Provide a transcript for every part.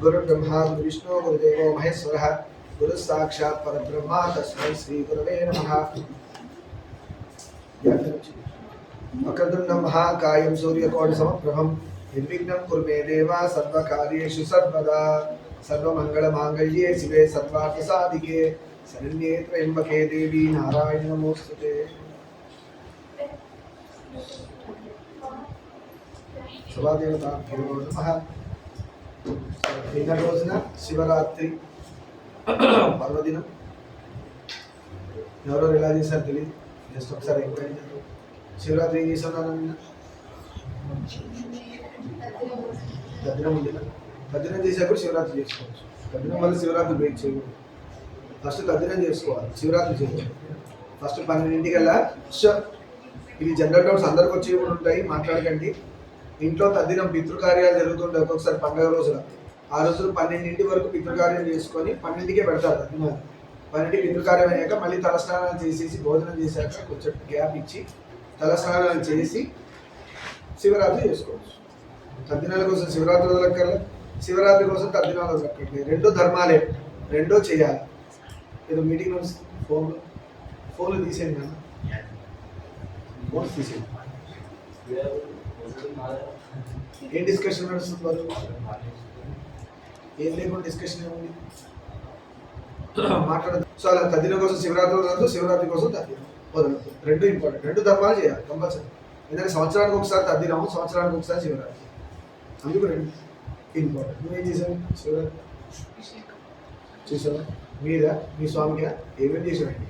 गुरुर्ब्रह्मा गुरुविष्णु गुरुदेवो महेश्वरः गुरुः साक्षात् परब्रह्म तस्मै श्रीगुरवे नमः। वक्रतुण्डं महाकायं सूर्यकोटिसमप्रभं निर्विघ्नं कुरु मे देव सर्वकार्येषु सर्वदा। सर्वमङ्गलमाङ्गल्ये शिवे सर्वार्थसाधिके शरण्ये त्र्यम्बके देवी नारायणी नमोस्तुते। శివాదేవతాభ్యో నమః। నిన్న రోజున శివరాత్రి పర్వదినం ఎవరెవరు ఎలా చేశారు తెలియదు, జస్ట్ ఒకసారి ఎంక్వైరీ చేద్దాం। శివరాత్రి ఏం చేస్తున్నారు? నిన్న తద్దినం ఉంది కదా, తద్దినం చేసేప్పుడు శివరాత్రి చేసుకోవచ్చు। తద్దినం వల్ల శివరాత్రి బ్రేక్ చేయకూడదు, ఫస్ట్ తద్దినం చేసుకోవాలి, శివరాత్రి చేయకూడదు। ఫస్ట్ 12ంటికల్లా ఇది జనరల్ డౌట్స్ అందరికి వచ్చి కూడా ఉంటాయి, మాట్లాడకండి। ఇంట్లో తద్దినం పితృకార్యాలు జరుగుతుంటాయి ఒక్కొక్కసారి పండుగ రోజున, ఆ రోజులు 12ంటి వరకు పితృకార్యం చేసుకొని 12ంటికే పెడతారు తద్దినాలు। 12ంటికి పితృకార్యం అయ్యాక మళ్ళీ తలస్నానాలు చేసేసి భోజనం చేశాక కొంచెం గ్యాప్ ఇచ్చి తలస్నానాలు చేసి శివరాత్రి చేసుకోవచ్చు। తద్దినాల కోసం శివరాత్రి వదలక్కర్లే, శివరాత్రి కోసం తద్దినాలు వదలక్కర్లేదు, రెండు ధర్మాలే, రెండో చేయాలి। ఏదో మీటింగ్ ఫోన్లు తీసేయండి కదా, ఫోన్స్ తీసేయండి। ఏం డిస్కషన్ నడుస్తుంది వాళ్ళు? ఏం లేకుండా డిస్కషన్ ఏముంది, మాట్లాడదు। సో అలా తద్దిన కోసం శివరాత్రి వదలద్దు, శివరాత్రి కోసం తద్దినం వదలద్దు, రెండు ఇంపార్టెంట్, రెండు ధర్మాలు చేయాలి కంపల్సరీ। ఎందుకంటే సంవత్సరానికి ఒకసారి తద్దినము, సంవత్సరానికి ఒకసారి శివరాత్రి, అందుకు రెండు ఇంపార్టెంట్। నువ్వేం చేసావు శివరాత్రి? చూసావా మీరా మీ స్వామిగా ఏమేమి చేసావండి?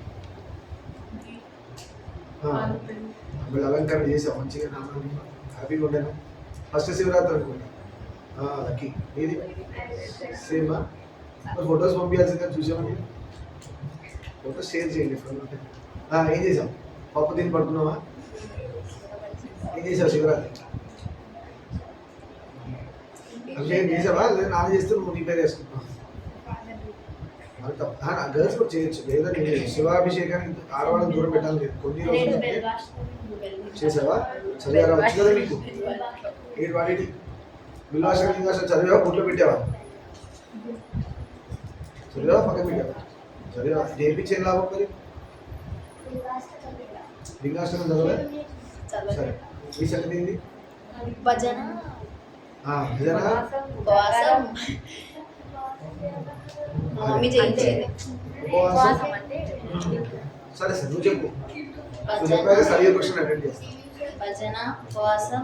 మళ్ళీ అలంకరణ చేసావు మంచిగా, నామాన్ని హ్యాపీగా ఉండేనా? ఫస్ట్ శివరాత్రి అనుకుంటా, లక్కీ ఏది సేమా? ఫొటోస్ పంపించాల్సిందిగా చూసామని, ఫొటోస్ షేర్ చేయండి। ఏం చేసావు? పప్పు తిని పడుకున్నావా? ఏం చేసావు శివరాత్రి? అభిషేకం చేసావా? లేదా నాన్న చేస్తే నువ్వు నీ పేరు వేసుకుంటున్నావు? గర్ల్స్ కూడా చేయొచ్చు, లేదా శివాభిషేకానికి ఆడవాళ్ళని దూరం పెట్టాలి లేదు, కొన్ని రోజులు చేసావా? చదివారా? వచ్చు కదా మీకు, ఏడు వాడి బిల్వాసం చదివావా? బుట్లో పెట్టావా? చదివావా? పక్కన పెట్టావా? చదివా? నేర్పించే లాభం మరి? లింగాష్టమం చదవలే? సరే, ఈ సంగతి ఏంటి? భజన సరే సార్, నువ్వు చెప్పు, నువ్వు చెప్పాక సరి క్వశ్చన్ అటెండ్ చేస్తాను। భజన, ఉపవాసం,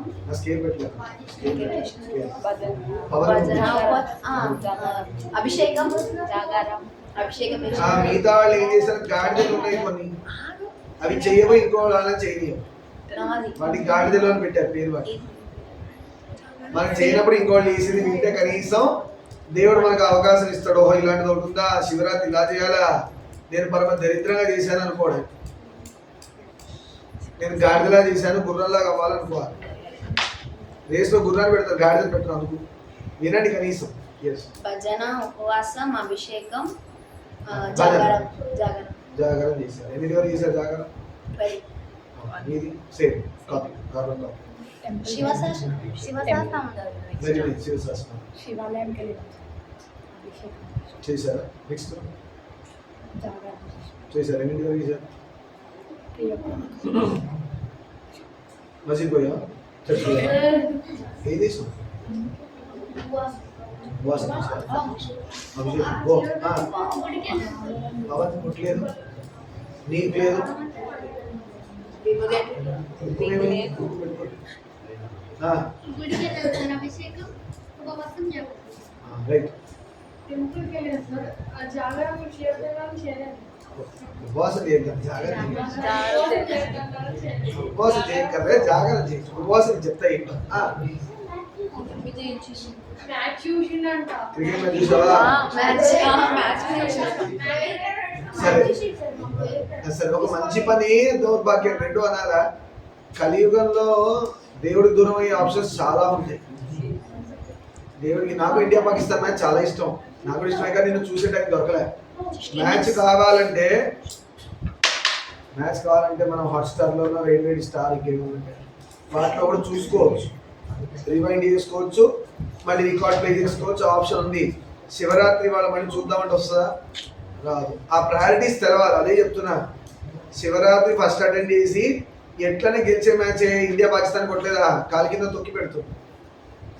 అభిషేకం, జాగారం, అభిషేకం। మిగతా వాళ్ళు ఏం చేశారు? గాడిదలు ఉన్నాయి కొన్ని, అవి చెయ్యబోయి ఇంకో వాళ్ళని చేయనియం, వాటికి గాడిదలు అని పెట్టారు పేరు। వాటి మనం చేయనప్పుడు ఇంకోళ్ళు వేసింది వింటే కనీసం దేవుడు మనకు అవకాశం ఇస్తాడు, ఓహో ఇలాంటిది ఒకటి ఉందా, శివరాత్రి ఇలా చేయాలా, నేను పరమ దరిద్రంగా చేశాను అనుకోవడం, నేను గాడిదలా చేశాను గుర్రంలాగా అవ్వాలనుకోవాలి। రేస్లో గుర్రాన్ని పెడతారు, గాడిదలు పెట్టరు, అందుకు వినండి కనీసం। భజన, ఉపవాసం, అభిషేకం, జాగరం చేశారు। ఎన్ని వరకు చేశారు జాగరం? మీది సేమ్ కాపీ, కార్బన్ కాపీ। చేశారా? నెక్స్ట్ చేశారు, ఎన్ని వరకు చేశారు? మసిపోయా ఏం చేసావు? ఉపవాసం చేశారు, అభిషేకం పుట్టలేదు, నీకు లేదు, రైట్। ఉపవాసం చేద్దాం, జాగరణ ఉపవాసం చేయక్కర్లే, జాగరణ చేసి ఉపవాసం చెప్తా ఏంటో। క్రికెట్ చూసావా? సరే, ఒక మంచి పని దౌర్భాగ్యం రెండు అనాలా? కలియుగంలో దేవుడికి దూరం అయ్యే ఆప్షన్స్ చాలా ఉంటాయి। దేవుడికి, నాకు ఇండియా పాకిస్తాన్ మ్యాచ్ చాలా ఇష్టం, నాకు కూడా ఇష్టమే, కానీ నేను చూసే టైం దొరకలే। మ్యాచ్ కావాలంటే మనం హాట్స్టార్లోనో రైల్వే స్టార్ ఇంకేమో వాటిలో కూడా చూసుకోవచ్చు, రివైండ్ చేసుకోవచ్చు, మళ్ళీ రికార్డ్ ప్లే చేసుకోవచ్చు, ఆప్షన్ ఉంది. శివరాత్రి వాళ్ళ మళ్ళీ చూద్దామంటే వస్తుందా? రాదు. ఆ ప్రయారిటీస్ తెలవాలి. అదే చెప్తున్నా, శివరాత్రి ఫస్ట్ అటెండ్ చేసి ఎట్లనే గెలిచే మ్యాచ్ ఇండియా పాకిస్తాన్ కొట్టలేదా, కాలి కింద తొక్కి పెడుతుంది,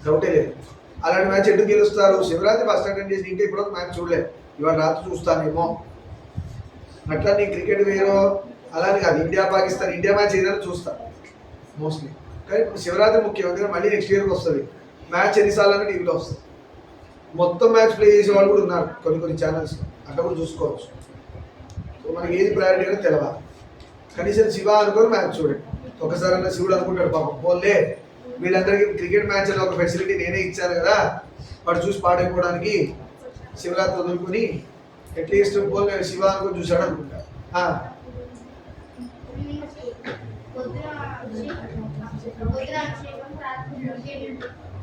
డౌటే లేదు. అలాంటి మ్యాచ్ ఎందుకు గెలుస్తారు? శివరాత్రి ఫస్ట్ అటెండ్ చేసి ఇంకా ఇప్పుడు మ్యాచ్ చూడలేదు, ఇవాళ రాత్రి చూస్తానేమో. అట్లా నీ క్రికెట్ వేరో అలానే కాదు, ఇండియా పాకిస్తాన్ ఇండియా మ్యాచ్ ఏదైనా చూస్తా మోస్ట్లీ. కానీ ఇప్పుడు శివరాత్రి ముఖ్యం, ఎందుకంటే మళ్ళీ నెక్స్ట్ ఇయర్కి వస్తుంది మ్యాచ్, ఎన్నిసార్లు అని టీవీలో వస్తుంది. మొత్తం మ్యాచ్ ప్లే చేసే వాళ్ళు కూడా ఉన్నారు కొన్ని ఛానల్స్, అట్లా కూడా చూసుకోవచ్చు. సో మనకి ఏది ప్రయారిటీ అనేది తెలవాలి. కనీసం శివ అనుకొని మ్యాచ్ చూడండి. ఒకసారి శివుడు అనుకుంటాడు పాపం, పోలే వీళ్ళందరికీ క్రికెట్ మ్యాచ్ అని ఒక ఫెసిలిటీ నేనే ఇచ్చాను కదా, వాడు చూసి పాడైపోవడానికి శివరాత్రి వదులుకొని అట్లీస్ట్ పోలే శివ అనుకొని చూశాడు అనుకుంటా.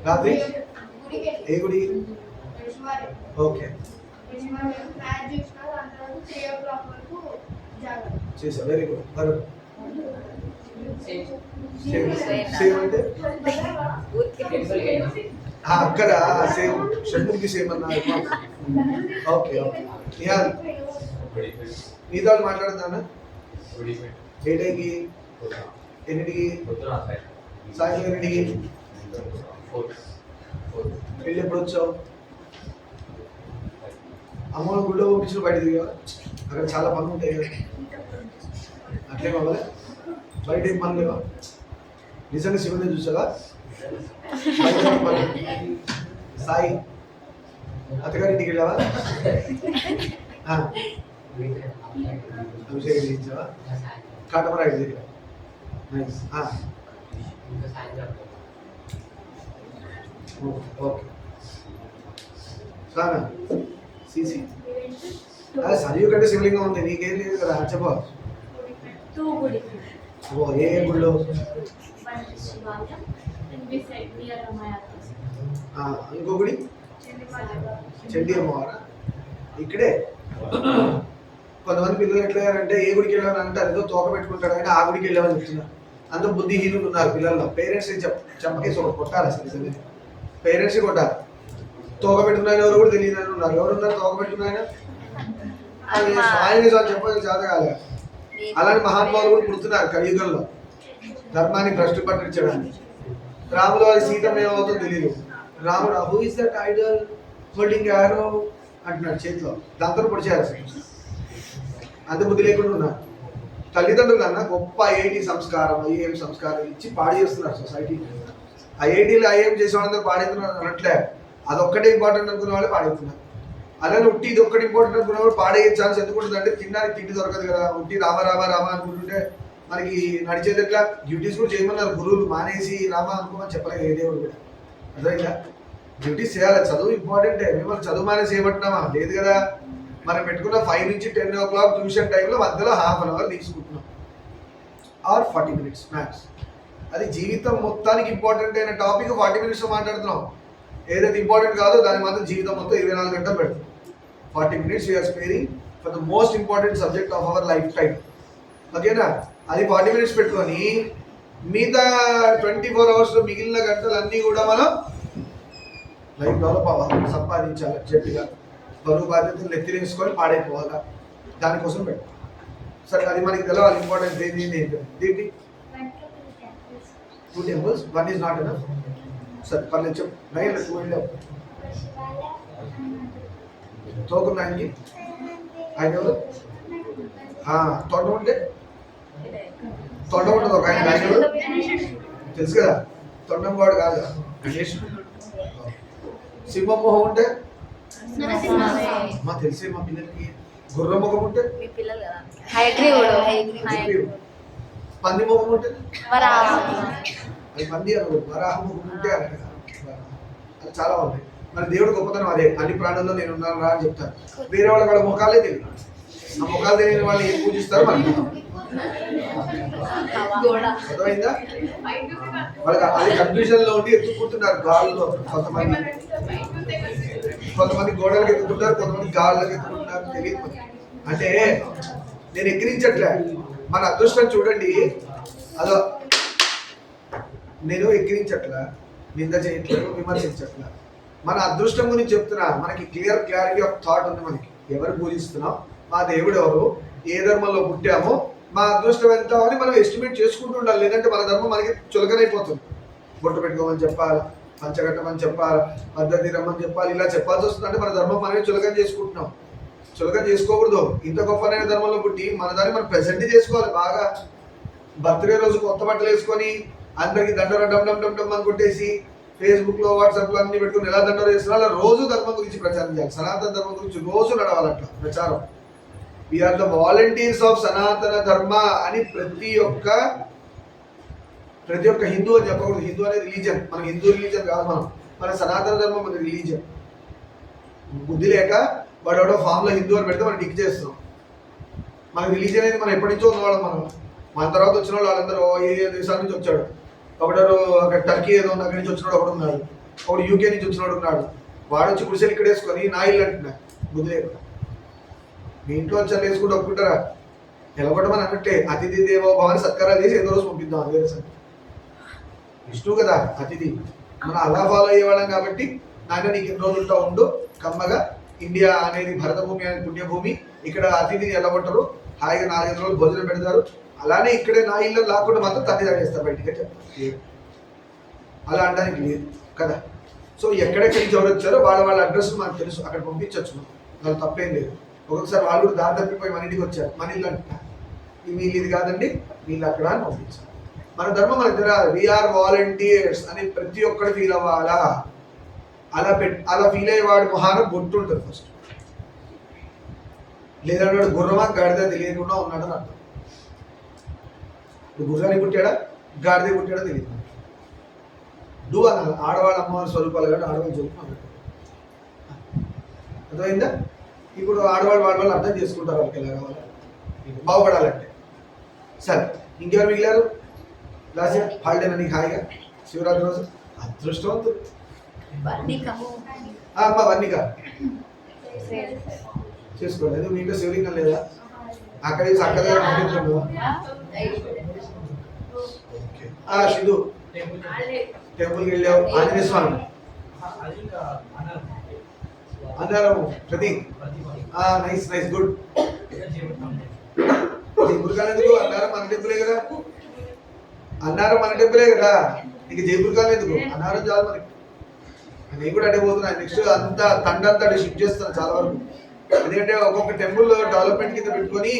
రాత్రి ఏ గుడి? ఓకే చేసా, వెరీ గుడ్. మరి సేమ్ అంటే అక్కడ సేమ్ షణ్ముఖి సేమ్ అన్నారు. Okay okay. నిహాల్ నీతో మాట్లాడుతానా? ఏ టైంకి? ఎన్నింటికి? సాయంత్రం ఎన్నింటికి? వెళ్ళి ఎప్పుడు వచ్చావు? అమ్మ గుళ్ళో పంపించిన బయట దిగా, అక్కడ చాలా పనులు ఉంటాయి కదా, అట్లేం అవ్వలే? బయట ఏం పని లేవా? నిజంగా శివుని చూసావా? సాయి అత్తగారింటికి వెళ్ళావా? అభిషేకం చేయించావా? కాటమరాయుడు దగ్గర. నైస్. ఓకే సానా సిసి సరియు కంటే శివలింగం ఉంది, నీకేం లేదు కదా, చెప్ప. ఓ ఏ గుళ్ళో? ఇంకో గుడి చండీ అమ్మవారా? ఇక్కడే. కొంతమంది పిల్లలు ఎట్లయ్యారంటే ఏ గుడికి వెళ్ళాలని అంటారు, ఏదో తోక పెట్టుకుంటాడు కానీ ఆ గుడికి వెళ్ళామని చెప్తున్నారు. అంత బుద్ధిహీనులు ఉన్నారు పిల్లల్లో. పేరెంట్స్ చెప్పకేసి ఒకటి కొట్టాలి, అసలు పేరెంట్స్ కొట్టాలి. తోక పెట్టుకున్నాయని ఎవరు కూడా తెలియదు అని ఉన్నారు. ఎవరున్నారు తోక పెట్టుకున్నాయన? ఆయన చెప్పాలి చేత కాలే. అలాంటి మహానుభావులు కూడా పుడుతున్నారు కలియుగంలో, ధర్మాన్ని భ్రష్టు పట్టించడానికి. రాముల వారి సీతమ్మ ఏమవుతుందో తెలియదు. రాముడు who is that Idol holding arrow అంటున్నాడు చేతిలో, దాంతో పొడిచారు. అసలు అంత బుద్ధి లేకుండా ఉన్నారు. తల్లిదండ్రులు అన్న గొప్ప ఐఐటి సంస్కారం, ఐఏఎం సంస్కారం ఇచ్చి పాడు చేస్తున్నారు సొసైటీ. ఐఐటీలో ఐఏఎం చేసే వాళ్ళందరూ పాడవుతున్నారు అనట్లే, అదొక్కటే ఇంపార్టెంట్ అనుకునే వాళ్ళు పాడవుతున్నారు. అలానే ఉట్టి ఇది ఒక్కటి ఇంపార్టెంట్ అనుకునే వాళ్ళు పాడయ్యే ఛాన్స్ ఎందుకు ఉంటుంది అంటే, తినడానికి తిండి దొరకదు కదా. ఉట్టి రామ రామ రామ అనుకుంటుంటే మనకి నడిచేది ఎట్లా? డ్యూటీస్ కూడా చేయమన్నారు గురువులు, మానేసి రామ అనుకోమని చెప్పలేదు ఏ దేవుడు కూడా. అర్థమైందా? డ్యూటీస్ చేయాలి, చదువు ఇంపార్టెంటే. మిమ్మల్ని చదువు మానేసి చేయబట్టినామా? లేదు కదా. మనం పెట్టుకున్న 5 నుంచి 10 o'clock ట్యూషన్ టైంలో మధ్యలో ½ an hour తీసుకుంటున్నాం, ఆర్ 40 minutes మ్యాక్స్. అది జీవితం మొత్తానికి ఇంపార్టెంట్ అయిన టాపిక్ 40 minutes మాట్లాడుతున్నాం. ఏదైతే ఇంపార్టెంట్ కాదో దాని మాత్రం జీవితం మొత్తం 24 గంటలు పెడతాం. 40 minutes we're sparing for the most important subject of our life time. ఓకేనా? అది 40 minutes పెట్టుకొని మిగతా 24 hours మిగిలిన గంటలు అన్నీ కూడా మనం లైఫ్ డెవలప్ అవ్వాలి, సంపాదించాలి, చెప్పిగా బరువు బాధ్యతలు నెత్తిరేసుకొని పాడైపోవాలా, దానికోసం పెట్టాం. సరే అది మనకి తెలవాలి ఇంపార్టెంట్ ఏంటి ఏంటి. 2 temples, 1 is not enough. సరే పర్లేదు చెప్పు. 9 2 వెళ్ళావు. తోకున్న ఆయనకి ఆయన ఎవరు? తొండ ఉంటే తొండ ఉండదు ఒక ఆయన, ఆయన ఎవరు తెలుసు కదా, తొండం వాడు కాదు కదా గణేష్. సింహమోహం ఉంటే మా తెలిసే మా పిల్లలకి. గుర్ర ముఖం ఉంటే పంది ముఖం ఉంటే అది పంది అనకూడదు, వరాహ ముఖం ఉంటే అన్నట్టు. అది చాలా ఉన్నాయి. మరి దేవుడు గొప్పతనం అదే, అన్ని ప్రాణుల్లో నేను ఉన్నాను రా అని చెప్తాను. వేరే వాళ్ళ ముఖాలే తెలియదు. ఆ ముఖాలు తెలియని వాళ్ళు ఏం పూజిస్తారు మనకి? అర్థమైందా? వాళ్ళకి అది కన్ఫ్యూజన్ లో ఉండి ఎత్తుకుంటున్నారు గాల్లో. కొంతమంది గోడలకు ఎత్తుకుంటారు, కొంతమంది గాళ్ళకి ఎత్తుకుంటున్నారు, తెలియదు. అంటే నేను ఎక్కిరించట్లే, మన అదృష్టం చూడండి. అదో నేను ఎక్కిరించట్లా, నింద చేయట్లేదు, విమర్శించట్లా. మన అదృష్టం గురించి చెప్తున్నా, మనకి క్లారిటీ ఆఫ్ థాట్ ఉంది. మనకి ఎవరు పూజిస్తున్నాం, మా దేవుడు ఎవరు, ఏ ధర్మంలో పుట్టామో, మా అదృష్టం ఎంత అని మనం ఎస్టిమేట్ చేసుకుంటూ ఉండాలి. లేదంటే మన ధర్మం మనకి చులకనైపోతుంది. బొట్టు పెట్టుకోమని చెప్పాలి, పంచగట్టమని చెప్పాలి, పద్ధతి రమ్మని చెప్పాలి, ఇలా చెప్పాల్సి వస్తుందంటే మన ధర్మం మనమే చులకన చేసుకుంటున్నాం. చులకన చేసుకోకూడదు. ఇంత గొప్పనైన ధర్మంలో పుట్టి మన దాన్ని మనం ప్రెజెంట్ చేసుకోవాలి. బాగా బర్త్డే రోజు కొత్త బట్టలు వేసుకొని అందరికి దండలు డమ్ అని కొట్టేసి ఫేస్బుక్ లో వాట్సాప్ లో అన్ని పెట్టుకుని ఎలా దండలు వేస్తున్నా అలా రోజు ధర్మం గురించి ప్రచారం చేయాలి. సనాతన ధర్మం గురించి రోజు నడవాలి అట్లా ప్రచారం. వీఆర్ ద వాలంటీర్స్ ఆఫ్ సనాతన ధర్మ అని ప్రతి ఒక్క హిందూ అని చెప్పకూడదు. హిందూ అనే రిలీజన్, మనం హిందూ రిలీజన్ కాదు, మన సనాతన ధర్మం మన రిలీజన్. బుద్ధి లేక వాడు ఫామ్ లో హిందూ అని పెడితే మనం టిక్ చేస్తున్నాం. మన రిలీజన్ అనేది మనం ఎప్పటి నుంచో ఉన్నవాళ్ళం. మన తర్వాత వచ్చిన వాళ్ళు వాళ్ళందరూ ఏ దేశాల నుంచి వచ్చాడు. ఒకడు అక్కడ టర్కీ ఏదో ఉంది, అక్కడి నుంచి వచ్చినాడు ఒకడు ఉన్నాడు, ఒకడు యూకే నుంచి వచ్చినాడు ఉన్నాడు. వాడు వచ్చి గుడిసెలు ఇక్కడ వేసుకొని నా ఇల్లు అంటున్నా. బుద్ధి లేకుండా మీ ఇంట్లో వచ్చి వేసుకుంటూ ఒప్పుకుంటారా? నిలబడమని అన్నట్టే అతిథి దేవో భవాని సత్కారాలు చేసి ఏదో రోజు పంపిద్దాం. అదే సార్ విష్ణువు కదా అతిథి. మనం అలా ఫాలో అయ్యేవాళ్ళం కాబట్టి నాయన నీకు ఎన్ని రోజులతో ఉండు కమ్మగా. ఇండియా అనేది భరతభూమి అనేది పుణ్యభూమి. ఇక్కడ అతిథిని ఎల్లగొట్టరు, హాయిగా 4-5 రోజులు భోజనం పెడతారు. అలానే ఇక్కడే నా ఇల్లు లాక్కుండా మాత్రం తల్లి తాగేస్తారు బయటికి. అలా అనడానికి లేదు కదా. సో ఎక్కడెక్కడి నుంచి ఎవరు వచ్చారో వాళ్ళ అడ్రస్ మనకు తెలుసు, అక్కడ పంపించవచ్చు మనం. వాళ్ళు తప్పేం లేదు. ఒక్కొక్కసారి వాళ్ళు కూడా దారి తప్పిపోయి మన ఇంటికి వచ్చారు. మన ఇల్లు అంటున్నా, ఈ మీ ఇది కాదండి, వీళ్ళు అక్కడ అని పంపించారు. మన ధర్మం మనకు తెలియాలి. వీఆర్ వాలంటీర్స్ అని ప్రతి ఒక్కరు ఫీల్ అవ్వాలా. అలా ఫీల్ అయ్యేవాడు మొహాన బొట్టు ఉంటుంది ఫస్ట్. లేదంటే వాడు గుర్రమా గాడిద తెలియకుండా ఉన్నాడని అర్థం. గుర్రాన్ని పుట్టాడా గాడిద పుట్టాడా తెలియదు. డూ అనాలి. ఆడవాళ్ళ అమ్మవారి స్వరూపాలు కానీ ఆడవాళ్ళ స్వరూపం అర్థమైందా? ఇప్పుడు ఆడవాళ్ళు వాళ్ళు అర్థం చేసుకుంటారు వాళ్ళకి ఎలా కావాలి బాగుపడాలంటే. సరే, ఇంకెవరు మిగిలారు? లాస్ట్ హాలిడేనా నీకు హాయిగా శివరాత్రి రోజు? అదృష్టవంతుడు. అమ్మ వర్ణిక చేసుకోలేదు. మీ ఇంట్లో శివలింగం లేదా? అక్కడ చక్కగా సిద్ధు టెంపుల్కి వెళ్ళావు. ఆంజనేయ స్వామి అన్నారం ప్రతీక్ నైస్ గుడ్. జైపూర్ ఎందుకు? అన్నారం మన టెంపులే కదా. అన్నారం మన టెంపులే కదా. నీకు జైపూర్ కాలం ఎందుకు? అన్నారం చాలు మనకి. నేను కూడా అడే పోతున్నాను. నెక్స్ట్ అంతా తండంతా షిఫ్ట్ చేస్తాను చాలా వరకు. ఎందుకంటే ఒక్కొక్క టెంపుల్ డెవలప్మెంట్ కింద పెట్టుకొని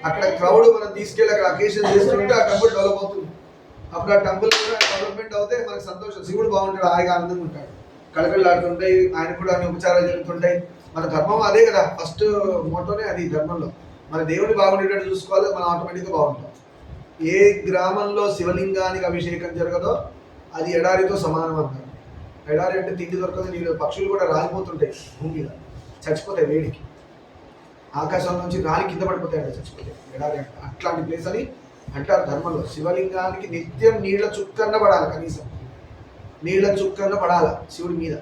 అక్కడ క్రౌడ్ మనం తీసుకెళ్ళి అక్కడ అకేషన్ చేస్తుంటే ఆ టెంపుల్ డెవలప్ అవుతుంది. అప్పుడు ఆ టెంపుల్ కూడా డెవలప్మెంట్ అవుతే మనకు సంతోషం. శివుడు బాగుంటాడు, హాయిగా ఆనందంగా ఉంటాడు, కళకళలు ఆడుతుంటాయి, ఆయన కూడా అన్ని ఉపచారాలు జరుగుతుంటాయి. మన ధర్మం అదే కదా, ఫస్ట్ మోటోనే అది ధర్మంలో. మన దేవుని బాగుండేటట్టు చూసుకోవాలి, మనం ఆటోమేటిక్గా బాగుంటాం. ఏ గ్రామంలో శివలింగానికి అభిషేకం జరగదో అది ఎడారితో సమానం అంటారు. ఎడారి అంటే తిండి దొరకదు, నీళ్ళు పక్షులు కూడా రాలిపోతుంటాయి భూమి మీద, చచ్చిపోతాయి వేడికి. ఆకాశం నుంచి రాలి కింద పడిపోతాయంట చచ్చిపోతాయి ఎడారి అంటే. అట్లాంటి ప్లేస్ అని అంటారు ధర్మంలో. శివలింగానికి నిత్యం నీళ్ల చుక్కన్న పడాలి, కనీసం నీళ్ల చుక్కన్న పడాల శివుడి మీద.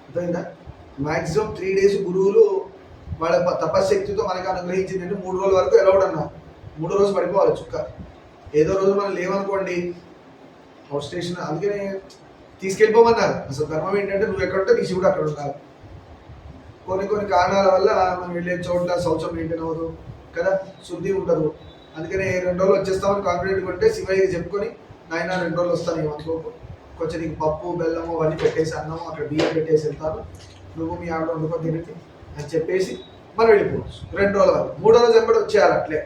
అర్థమైందా? మ్యాక్సిమం 3 days గురువులు వాళ్ళ తపశక్తితో మనకు అనుగ్రహించిందంటే 3 రోజుల వరకు ఎలౌడ్ అన్నారు. 3వ రోజు పడిపోవాలి చుక్క. ఏదో రోజు మనం లేవనుకోండి అవుట్ స్టేషన్, అందుకనే తీసుకెళ్ళిపోమన్నారు. అసలు ధర్మం ఏంటంటే నువ్వు ఎక్కడుంటే నీ శివుడు అక్కడ ఉండాలి. కొన్ని కారణాల వల్ల మనం వెళ్ళే చోట్ల శౌచం మెయింటైన్ అవ్వదు కదా, శుద్ధి ఉండదు. అందుకనే 2 రోజులు వచ్చేస్తామని కాన్ఫిడెంట్గా ఉంటే శివయ్య చెప్పుకొని నాయన 2 రోజులు వస్తాను ఏమనుకోకు, కొంచెం నీకు పప్పు బెల్లము అవన్నీ పెట్టేసి అన్నము అక్కడ బియ్యం పెట్టేసి వెళ్తాను, నువ్వు మీ ఆవిడ వండుకొని తినండి అని చెప్పేసి మనం వెళ్ళిపోవచ్చు 2 రోజుల వరకు. 3వ రోజు ఎప్పుడు వచ్చేయాలి అట్లే.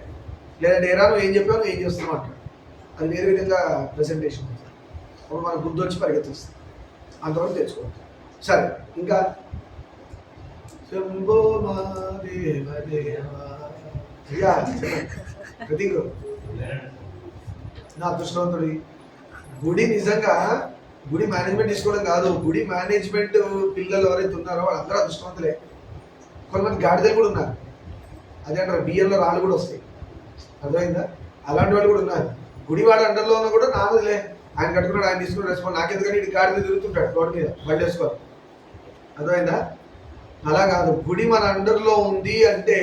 లేదంటే ఏరా నువ్వు ఏం చెప్పావు, నువ్వు ఏం చేస్తున్నావు అంటాడు. అది వేరే విధంగా ప్రజెంటేషన్ ఉంటుంది. అప్పుడు మన బుద్ధి వచ్చి పరిగెత్తిస్తుంది. అంతవరకు తెచ్చుకోవచ్చు. సరే, ఇంకా శంభో మహాదేవ దేవా. ప్రతీక్ నా అదృష్టవంతుడి. గుడి నిజంగా గుడి మేనేజ్మెంట్ తీసుకోవడం కాదు, గుడి మేనేజ్మెంట్ పిల్లలు ఎవరైతే ఉన్నారో వాళ్ళందరూ అదృష్టవంతులే. కొంతమంది గాడిదలు కూడా ఉన్నారు. అదే అంటారు బియ్యంలో రాళ్ళు కూడా వస్తాయి. అర్థమైందా? అలాంటి వాళ్ళు కూడా ఉన్నారు. గుడివాడ అండర్లో ఉన్నా కూడా నాన్నదిలే, ఆయన కట్టుకున్నాడు, ఆయన తీసుకుని రెస్పాన్స్. నాకెందుకని ఇటు గాడిద తిరుగుతుంటాడు రోడ్డు మీద బండి వేసుకోవాలి. అర్థమైందా? అలా కాదు. గుడి మన అండర్లో ఉంది అంటే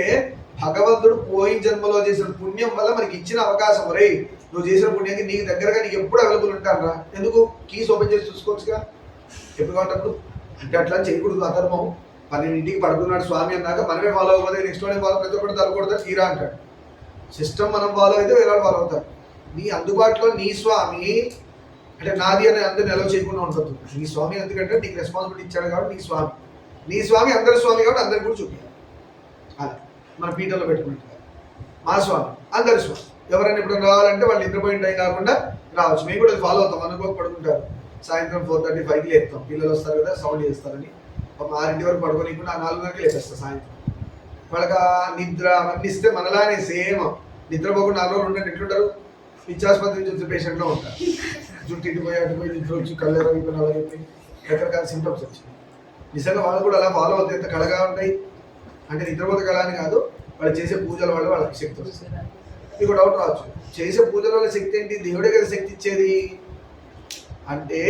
భగవంతుడు పోయిన జన్మలో చేసిన పుణ్యం వల్ల మనకి ఇచ్చిన అవకాశం. రే నువ్వు చేసిన పుణ్యానికి నీకు దగ్గరగా నీకు ఎప్పుడు అవైలబుల్ ఉంటాను రా. ఎందుకు? కీస్ ఓపెన్ చేసి చూసుకోవచ్చుగా ఎప్పుడు కావాలన్నప్పుడు. అంటే అట్లా చేయకూడదు, అధర్మం. 12ంటికి పడుకున్నాడు స్వామి అన్నాక మనమే ఫాలో అవ్వకపోతే నెక్స్ట్ వాడే ఫాలో, ప్రతి ఒక్కటి తలకూడదా తీరా అంటాడు. సిస్టమ్ మనం ఫాలో అయితే వేరే వాళ్ళు ఫాలో అవుతారు. నీ అందుబాటులో నీ స్వామి అంటే నాది అని అందరిని ఎలా చేయకుండా ఉంటుంది. నీ స్వామి ఎందుకంటే నీకు రెస్పాన్సిబిలిటీ ఇచ్చాడు కాబట్టి నీ స్వామి అందరి స్వామి కాబట్టి అందరికి కూడా చూపించాలి. అలా మన పీఠంలో పెట్టుకుంటారు. మా స్వామి అందరి స్వామి, ఎవరైనా ఇప్పుడు రావాలంటే వాళ్ళు నిద్రపోయిన టైం కాకుండా రావచ్చు. మేము కూడా ఫాలో అవుతాం. అనుకో పడుకుంటారు, సాయంత్రం 4:35కి లేపుతాం. పిల్లలు వస్తారు కదా సౌండ్ చేస్తారని, ఒక 6 వరకు పడుకోనికుండా 4:30కి లేపేస్తాం సాయంత్రం. వాళ్ళకి ఆ నిద్ర అవన్నీ ఇస్తే మనలానే సేమ్ నిద్రపోకుండా 4 రోజులు ఉంటే ఎట్లుంటారు, పిచ్చాసుపత్రి నుంచి వచ్చే పేషెంట్లో ఉంటారు. జుట్టు ఇటుపోయి అటుపోయి నిద్ర వచ్చి కళ్ళెర అయిపోయిన అలాగైపోయి రకరకాల సింటమ్స్ వచ్చాయి. నిజంగా వాళ్ళు కూడా అలా ఫాలో అవుతాయి. ఎంత కళగా ఉంటాయి అంటే నిద్రపోతే కళ అని కాదు, వాళ్ళు చేసే పూజల వల్ల వాళ్ళకి శక్తి వస్తుంది. మీకు డౌట్ రావచ్చు, చేసే పూజల వల్ల శక్తి ఏంటి? దేవుడే కదా శక్తి ఇచ్చేది. అంటే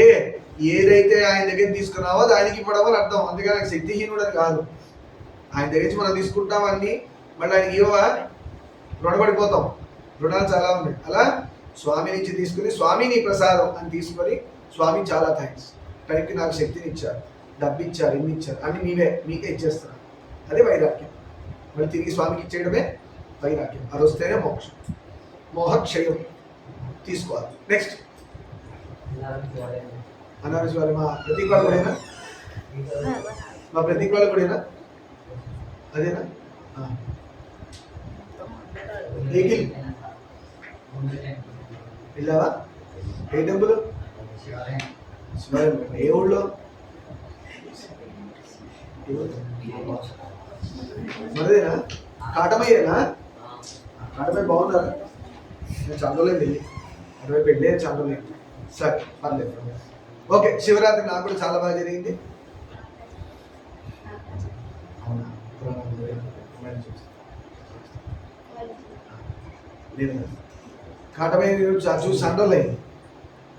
ఏదైతే ఆయన దగ్గర తీసుకున్నావో దానికి ఇవ్వడం అని అర్థం. అందుకని ఆయన శక్తిహీనుడు అని కాదు. ఆయన దగ్గర నుంచి మనం తీసుకుంటాం అన్ని, మళ్ళీ ఆయన ఇవ్వవా రుణపడిపోతాం. రుణాలు చాలా ఉన్నాయి. అలా స్వామి నుంచి తీసుకుని స్వామి నీ ప్రసాదం అని తీసుకొని స్వామి చాలా థ్యాంక్స్, టైంకి నాకు శక్తిని ఇచ్చారు, డబ్బు ఇచ్చారు, ఇన్ని ఇచ్చారు అని మీకే ఇచ్చేస్తున్నారు. అదే వైరాగ్యం. మళ్ళీ తిరిగి స్వామికి ఇచ్చేయడమే వైరాగ్యం. అది వస్తేనే మోక్షం. మోహక్షయం తీసుకోవాలి. నెక్స్ట్ అనారసి వాళ్ళు మా ప్రతీక్ వాళ్ళు కూడానా? మా ప్రతీక్ వాళ్ళు కూడానా? అదేనా? వెహికల్ వెళ్ళావా? ఏ టెంపుల్? శివాలయం. ఏ ఊళ్ళో? మరదేనా? కాటమయ్యేనా? కాటమయ్య బాగున్నారా? నేను చందలేదు వెళ్ళి అటువైపు వెళ్ళే చందలేదు. సరే పర్లేదు. ఓకే, శివరాత్రి నాకు కూడా చాలా బాగా జరిగింది. అవునా? లేదు కాటమయ్య చూసి సండలేదు.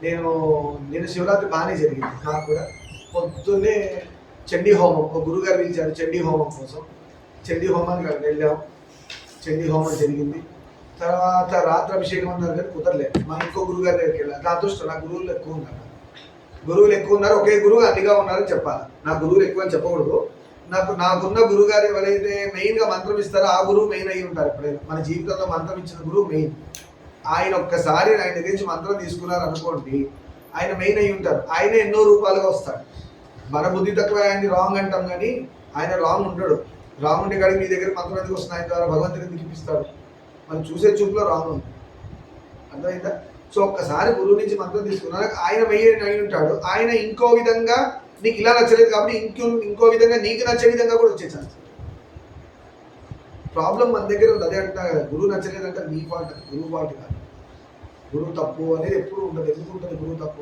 నేను శివరాత్రి బాగానే జరిగింది నాకు కూడా. పొద్దున్నే చండీ హోమం, ఒక గురుగారు పిలిచారు చండీ హోమం కోసం. చండీ హోమానికి అక్కడికి వెళ్ళాం. చండీ హోమం జరిగింది. తర్వాత రాత్రి అభిషేకం అన్నారు కానీ కుదరలేదు. మా ఇంకో గురుగారి దగ్గరికి వెళ్ళాను. నా అదృష్టం, నా గురువులు ఎక్కువ ఉన్నారు. ఒకే గురువు అన్నిగా ఉన్నారని చెప్పాలి. నా గురువులు ఎక్కువ అని చెప్పకూడదు. నాకున్న గురుగారు ఎవరైతే మెయిన్గా మంత్రం ఇస్తారో ఆ గురువు మెయిన్ అయి ఉంటారు. ఎప్పుడైనా మన జీవితంలో మంత్రం ఇచ్చిన గురువు మెయిన్. ఆయన ఒక్కసారి ఆయన దగ్గర నుంచి మంత్రం తీసుకున్నారు అనుకోండి, ఆయన మెయిన్ అయి ఉంటారు. ఆయన ఎన్నో రూపాలుగా వస్తాడు. మన బుద్ధి తక్కువ ఆయన్ని రాంగ్ అంటాం కానీ ఆయన రాంగ్ ఉంటాడు. రాంగ్ ఉండే కాడికి మీ దగ్గర మంత్రం ఎందుకు వస్తుంది? ఆయన ద్వారా భగవంతుని ఎందుకు చూపిస్తాడు? మనం చూసే చూపులో రాంగ్ ఉంది. అర్థమైందా? సో ఒక్కసారి గురువు నుంచి మంత్రం తీసుకున్నాక ఆయన మెయిన్ అయి ఉంటాడు. ఆయన ఇంకో విధంగా నీకు ఇలా నచ్చలేదు కాబట్టి ఇంకో విధంగా నీకు నచ్చే విధంగా కూడా వచ్చే ఛాన్స్. ప్రాబ్లం మన దగ్గర ఉంది. అదే అంటున్నా కదా, గురువు నచ్చలేదంటే నీ ఫాల్ట్, గురువు ఫాల్ట్ కాదు. గురువు తప్పు అనేది ఎప్పుడు ఉండదు. ఎందుకు ఉంటుంది గురువు తప్పు?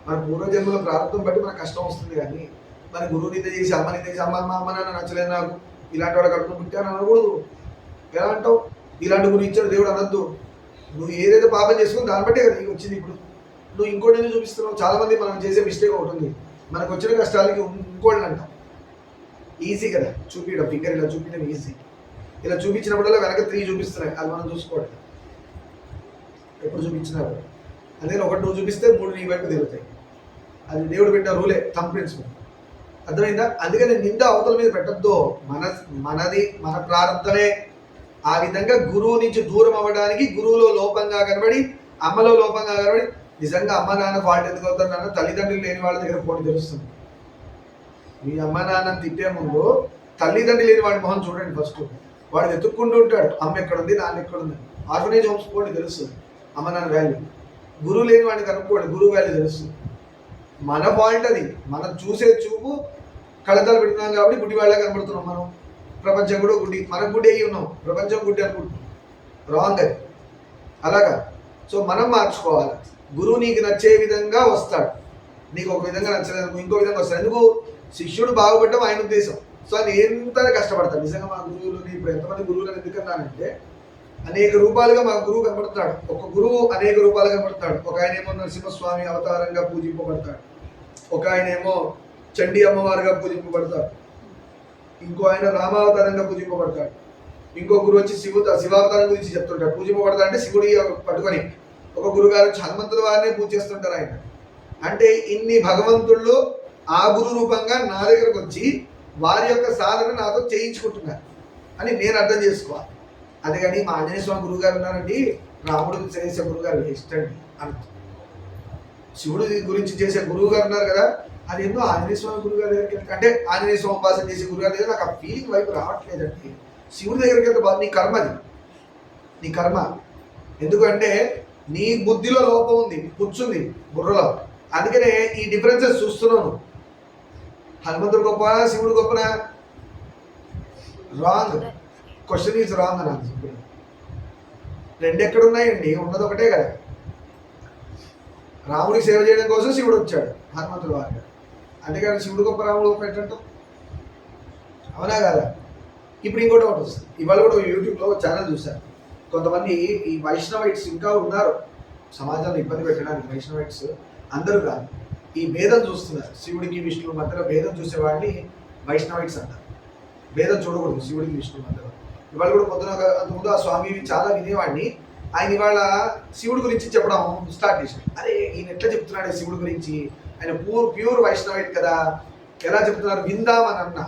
మన పూర్వజన్మల ప్రారంభం బట్టి మనకు కష్టం వస్తుంది. కానీ మన గురువు నింద చేసి అమ్మ నింద చేసి అమ్మ నాన్న నచ్చలేదు నాకు, ఇలాంటి వాడు కడుపు పుట్టాను అనకూడదు. ఎలా అంటావు? ఇలాంటి గురువు ఇచ్చాడు దేవుడు అనొద్దు. నువ్వు ఏదైతే పాపం చేసుకుని దాన్ని బట్టే కదా నీకు వచ్చింది. ఇప్పుడు నువ్వు ఇంకోటి చూపిస్తున్నావు. చాలా మంది మనం చేసే మిస్టేక్ ఒకటి ఉంది. మనకు వచ్చిన కష్టాలకి ఇంకోటి అంటాం. ఈజీ కదా చూపించడం, ఫింగర్ ఇలా చూపించడం ఈజీ. ఇలా చూపించినప్పుడల్లా వెనక 3 చూపిస్తున్నాయి. అది మనం చూసుకోవడం ఎప్పుడు చూపించినా. అందుకని ఒకటి నువ్వు చూపిస్తే 3 నీ వైపు తిరుగుతాయి. అది దేవుడు పెట్టిన రూలే, థంబ్ ప్రిన్సిపల్. అర్థమైందా? అందుకని నింద అవతల మీద పెట్టద్దు. మనది మన ప్రారంభమే. ఆ విధంగా గురువు నుంచి దూరం అవ్వడానికి గురువులో లోపంగా కనబడి, అమ్మలో లోపంగా కనబడి, నిజంగా అమ్మ నాన్న ఫాల్ట్ ఎందుకు అవుతారు నాన్న? తల్లిదండ్రులు లేని వాళ్ళ దగ్గర పోటీ తెలుస్తుంది. మీ అమ్మ నాన్నని తిట్టే ముందు తల్లిదండ్రులు లేని వాడి మొహం చూడండి. ఫస్ట్ వాడు వెతుక్కుంటూ ఉంటాడు, అమ్మ ఎక్కడుంది, నాన్న ఎక్కడుంది. ఆర్ఫనేజ్ హోమ్స్ పోటీ తెలుస్తుంది అమ్మ నాన్న వాల్యూ. గురువు లేని వాడిని కనుక్కోండి, గురువు వాల్యూ తెలుస్తుంది. మన పాయింట్ అది. మనం చూసే చూపు కళతలు పెడుతున్నాం కాబట్టి గుడ్డి వాళ్ళ కనబడుతున్నాం. మనం ప్రపంచం కూడా గుడ్డి, మనం గుడ్డి అయ్యి ఉన్నాం, ప్రపంచం గుడ్డి అనుకుంటున్నాం. రాంగ్ అది, అలాగా. సో మనం మార్చుకోవాలి. గురువు నీకు నచ్చే విధంగా వస్తాడు. నీకు ఒక విధంగా నచ్చలేదు ఇంకో విధంగా వస్తాడు. ఎందుకు? శిష్యుడు బాగుపడడం ఆయన ఉద్దేశం. సో ఆయన ఎంత కష్టపడతాడు. నిజంగా మా గురువులు, ఇప్పుడు ఎంతమంది గురువులు ఎందుకన్నానంటే అనేక రూపాలుగా మా గురువు కనబడతాడు. ఒక గురువు అనేక రూపాలుగా కనబడతాడు. ఒక ఆయన ఏమో నరసింహస్వామి అవతారంగా పూజింపబడతాడు, ఒక ఆయన ఏమో చండీ అమ్మవారుగా పూజింపబడతాడు, ఇంకో ఆయన రామావతారంగా పూజింపబడతాడు, ఇంకో గురువు వచ్చి శివావతారం గురించి చెప్తుంటాడు. పూజింపబడతాడు అంటే శివుడి పట్టుకొని. ఒక గురుగారు హనుమంతుల వారినే పూజ చేస్తుంటారు ఆయన. అంటే ఇన్ని భగవంతుళ్ళు ఆ గురు రూపంగా నా దగ్గరకు వచ్చి వారి యొక్క సాధన నాతో చేయించుకుంటున్నారు అని నేను అర్థం చేసుకోవాలి. అంతేగాని మా ఆంజనేయ స్వామి గురువు గారు ఉన్నారండి, రాముడు చేసే గురువు గారు వేస్ట్ అండి అంత. శివుడు గురించి చేసే గురువు గారు ఉన్నారు కదా, అది ఎన్నో ఆంజనేయ స్వామి గురువు గారి దగ్గరికి వెళ్తే, అంటే ఆంజనేయ స్వామి ఉపాసన చేసే గురువు గారి దగ్గర నాకు ఆ ఫీలింగ్ వైపు రావట్లేదండి. శివుడి దగ్గరికి వెళ్తే బాగా నీ కర్మ, అది నీ కర్మ. ఎందుకంటే నీ బుద్ధిలో లోపం ఉంది, కూర్చుంది బుర్రలో, అందుకనే ఈ డిఫరెన్సెస్ చూస్తున్నాను. హనుమంతుడు గొప్ప, శివుడు గొప్పనా? రాంగ్. క్వశ్చన్ ఈజ్ రాంగ్ అని అనిపిస్తుంది. రెండు ఎక్కడున్నాయండి? ఉన్నది ఒకటే కదా. రాముడికి సేవ చేయడం కోసం శివుడు వచ్చాడు, హనుమంతుడు వారు. అంతేకాదు శివుడు గొప్ప, రాముడు గొప్ప ఎట్టంటాం? అవునా కదా? ఇప్పుడు ఇంకోటి ఒకటి వస్తుంది. ఇవాళ కూడా యూట్యూబ్లో ఛానల్ చూశాను. కొంతమంది ఈ వైష్ణవైట్స్ ఇంకా ఉన్నారు సమాజాన్ని ఇబ్బంది పెట్టడానికి. వైష్ణవైట్స్ అందరూ కాదు, ఈ భేదం చూస్తున్నారు. శివుడికి విష్ణువు మధ్యలో భేదం చూసేవాడిని వైష్ణవైట్స్ అంటారు. భేదం చూడకూడదు శివుడికి విష్ణువు మధ్యలో. ఇవాళ కూడా పొద్దున అంతకుముందు ఆ స్వామి చాలా వినేవాడిని. ఆయన ఇవాళ శివుడి గురించి చెప్పడం స్టార్ట్ చేశాడు. అరే ఈయన ఎట్లా చెప్తున్నాడు శివుడి గురించి? ఆయన ప్యూర్ వైష్ణవైట్ కదా, ఎలా చెప్తున్నారు విందామని అన్న.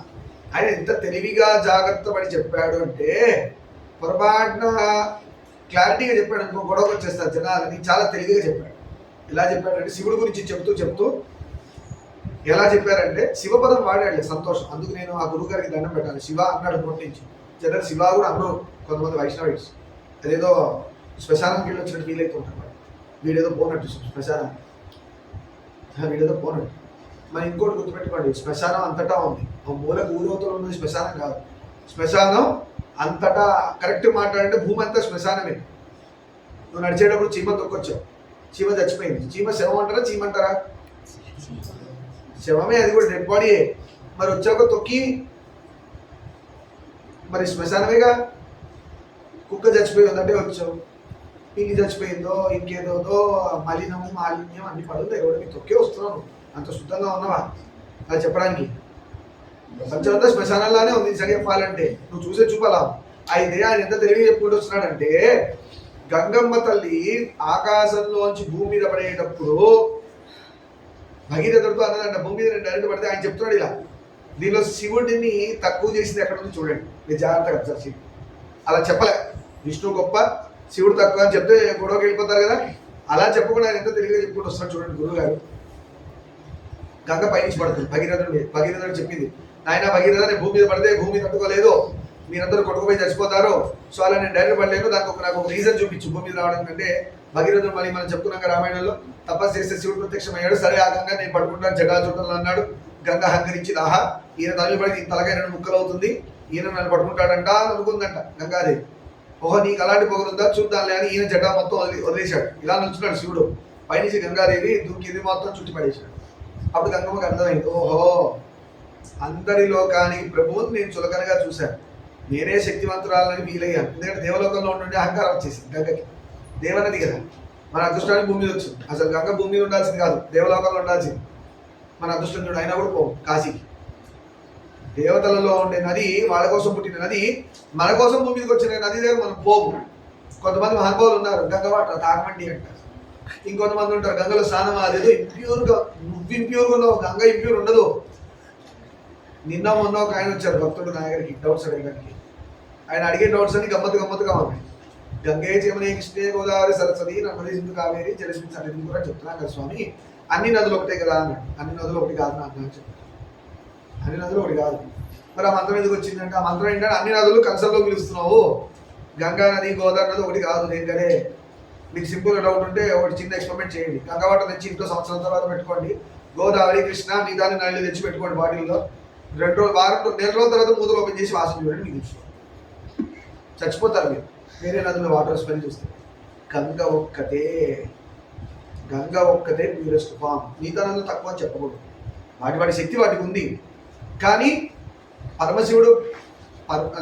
ఆయన ఎంత తెలివిగా జాగ్రత్త పడి చెప్పాడు అంటే, పొరపాటున క్లారిటీగా చెప్పాడు అనుకో గొడవకు వచ్చేస్తారు జనాలని. చాలా తెలివిగా చెప్పాడు. ఎలా చెప్పాడంటే శివుడి గురించి చెప్తూ ఎలా చెప్పారంటే, శివపదం వాడాడు సంతోషం. అందుకు నేను ఆ గురువు గారికి దండం పెట్టాను. శివ అన్నాడు నోటి నుంచి. జనరల్ శివ కూడా అన్నారు కొంతమంది వైష్ణవైట్స్. అదేదో శ్మశానానికి వెళ్ళి వచ్చినట్టు ఫీల్ అవుతూ ఉంటారు. వీడేదో పోనట్టు శ్మశానం, వీడేదో పోనట్టు. మరి ఇంకోటి గుర్తుపెట్టుకోండి, శ్మశానం అంతటా ఉంది. ఒక మూలకు ఊరవతలో ఉన్నది శ్మశానం కాదు. శ్మశానం అంతటా కరెక్ట్ మాట్లాడంటే భూమి అంతా శ్మశానమే. నువ్వు నడిచేటప్పుడు చీమ తొక్కొచ్చావు, చీమ చచ్చిపోయింది. చీమ శవం అంటారా చీమంటారా? శవమే, అది కూడా డెడ్ బాడీయే. మరి వచ్చాక తొక్కి మరి శ్మశానమేగా. కుక్క చచ్చిపోయిందంటే వచ్చావు, పిల్లి చచ్చిపోయిందో ఇంకేదో మలినము మాలిన్యం అన్ని పడుతుంది కూడా నీకు తొక్కే వస్తున్నావు. అంత శుద్ధంగా ఉన్నావా అలా చెప్పడానికి? ప్రపంచమంతా శ్మశానంలానే ఉంది నిజంగా చెప్పాలంటే. నువ్వు చూసే చూపాలా. అయితే ఆయన ఎంత తెలివి చెప్పుకుంటూ వస్తున్నాడంటే, గంగమ్మ తల్లి ఆకాశంలోంచి భూమి మీద పడేటప్పుడు భగీరథుడితో అన్నదంట, భూమి మీద డైరెక్ట్ పడితే ఆయన చెప్తున్నాడు ఇలా. దీనిలో శివుడిని తక్కువ చేసింది ఎక్కడ ఉంది చూడండి, మీరు జాగ్రత్తగా అబ్జర్వ్ చేయండి. అలా చెప్పలే విష్ణువు గొప్ప శివుడు తక్కువ అని చెప్తే గొడవకి వెళ్ళిపోతారు కదా. అలా చెప్పకుండా ఆయన ఎంత తెలివిగా చెప్పుకుంటూ వస్తున్నాడు చూడండి గురువు గారు. గంగ పైనుంచి పడుతుంది భగీరథుడు చెప్పింది, నాయన భగీరథ నేను భూమి మీద పడితే భూమి తట్టుకోలేదు, మీరందరూ కొట్టుకుపోయి చచ్చిపోతారు. సో అలా నేను డైరెక్ట్ పడలేను, దానికి నాకు ఒక రీజన్ చూపించు భూమి మీద రావడం కంటే. భగీరథుడు మళ్ళీ మనం చెప్పుకున్నాక రామాయణంలో తపస్సు చేస్తే శివుడు ప్రత్యక్షమయ్యాడు. సరే ఆ గంగ నేను పట్టుకుంటాను జటాజుటంలో అన్నాడు. గంగ హంకరించి ఆహా ఈయన తల్లి పడి తలకాయ 2 ముక్కలు అవుతుంది, ఈయన నన్ను పట్టుకుంటాడంట అనుకుందంట గంగాదేవి. ఓహో నీకు అలాంటి పొగరుందా చూద్దాంలే అని ఈయన జటా మొత్తం వదిలేశాడు. ఇలా నుంచున్నాడు శివుడు. పైనుంచి గంగాదేవి దుఃఖిది మొత్తం చుట్టి పడేశాడు. అప్పుడు గంగమ్మకి అర్థమైంది, ఓహో అందరి లోకానికి ప్రభువుని నేను చులకనగా చూశాను, నేనే శక్తివంతురాలని ఫీల్ అయ్యాను. ఎందుకంటే దేవలోకంలో ఉండే అహంకారం వచ్చేసింది గంగకి. దేవనది కదా, మన అదృష్టానికి భూమి మీద వచ్చింది. అసలు గంగ భూమి మీద ఉండాల్సింది కాదు, దేవలోకంలో ఉండాల్సింది. మన అదృష్టం చూడు, అయినా కూడా పోవు కాశీకి. దేవతలలో ఉండే నది వాళ్ళ కోసం పుట్టిన నది, మన కోసం భూమి మీదకి వచ్చిన నది దగ్గర మనం పోవు. కొంతమంది మహానుభావులు ఉన్నారు, గంగ వాటర్ తాగమండి అంటారు. ఇంకొంతమంది ఉంటారు గంగలో స్నానం అదేదో ఇంప్యూర్గా, నువ్వు ఇంప్యూర్గా ఉన్నావు, గంగ ఇంప్యూర్ ఉండదు. నిన్న మొన్న ఒక ఆయన వచ్చారు భక్తుడు నా దగ్గరికి డౌట్స్ అడగడానికి. ఆయన అడిగే డౌట్స్ అన్ని గమ్మత్తుగా ఉన్నాయి. గంగే జమునే కృష్ణే గోదావరి సరస్వతి నర్మదే సింధు కావేరి జలస్మిన్ సన్నిధిని కూడా చెప్తున్నాను కదా స్వామి, అన్ని నదులు ఒకటే కదా అన్నాడు. అన్ని నదులు ఒకటి కాదు నాకు చెప్పాను, అన్ని నదులు ఒకటి కాదు. మరి ఆ మంత్రం ఎందుకు వచ్చిందంటే, ఆ మంత్రం ఏంటంటే అన్ని నదులు కన్సల్లో పిలుస్తున్నావు, గంగా నది గోదావరి నది ఒకటి కాదు. నేను కదే మీకు సింపుల్గా డౌట్ ఉంటే ఒకటి చిన్న ఎక్స్పెరిమెంట్ చేయండి. గంగా వాటర్ తెచ్చి ఇంట్లో సంవత్సరం తర్వాత పెట్టుకోండి, గోదావరి కృష్ణ మిగతాని నల్లి తెచ్చి పెట్టుకోండి బాటిల్లో. 2 రోజులు వారం నెల రోజుల తర్వాత మూతలు ఓపెన్ చేసి వాసన చూడండి, మీకు తెలుసు చచ్చిపోతారు మీరు వేరే నదుల వాటర్ స్మెల్ చూస్తే. గంగ ఒక్కటే ప్యూరెస్ట్ ఫామ్. మిగతా నదులు తక్కువ అని చెప్పకూడదు, వాటి శక్తి వాటికి ఉంది. కానీ పరమశివుడు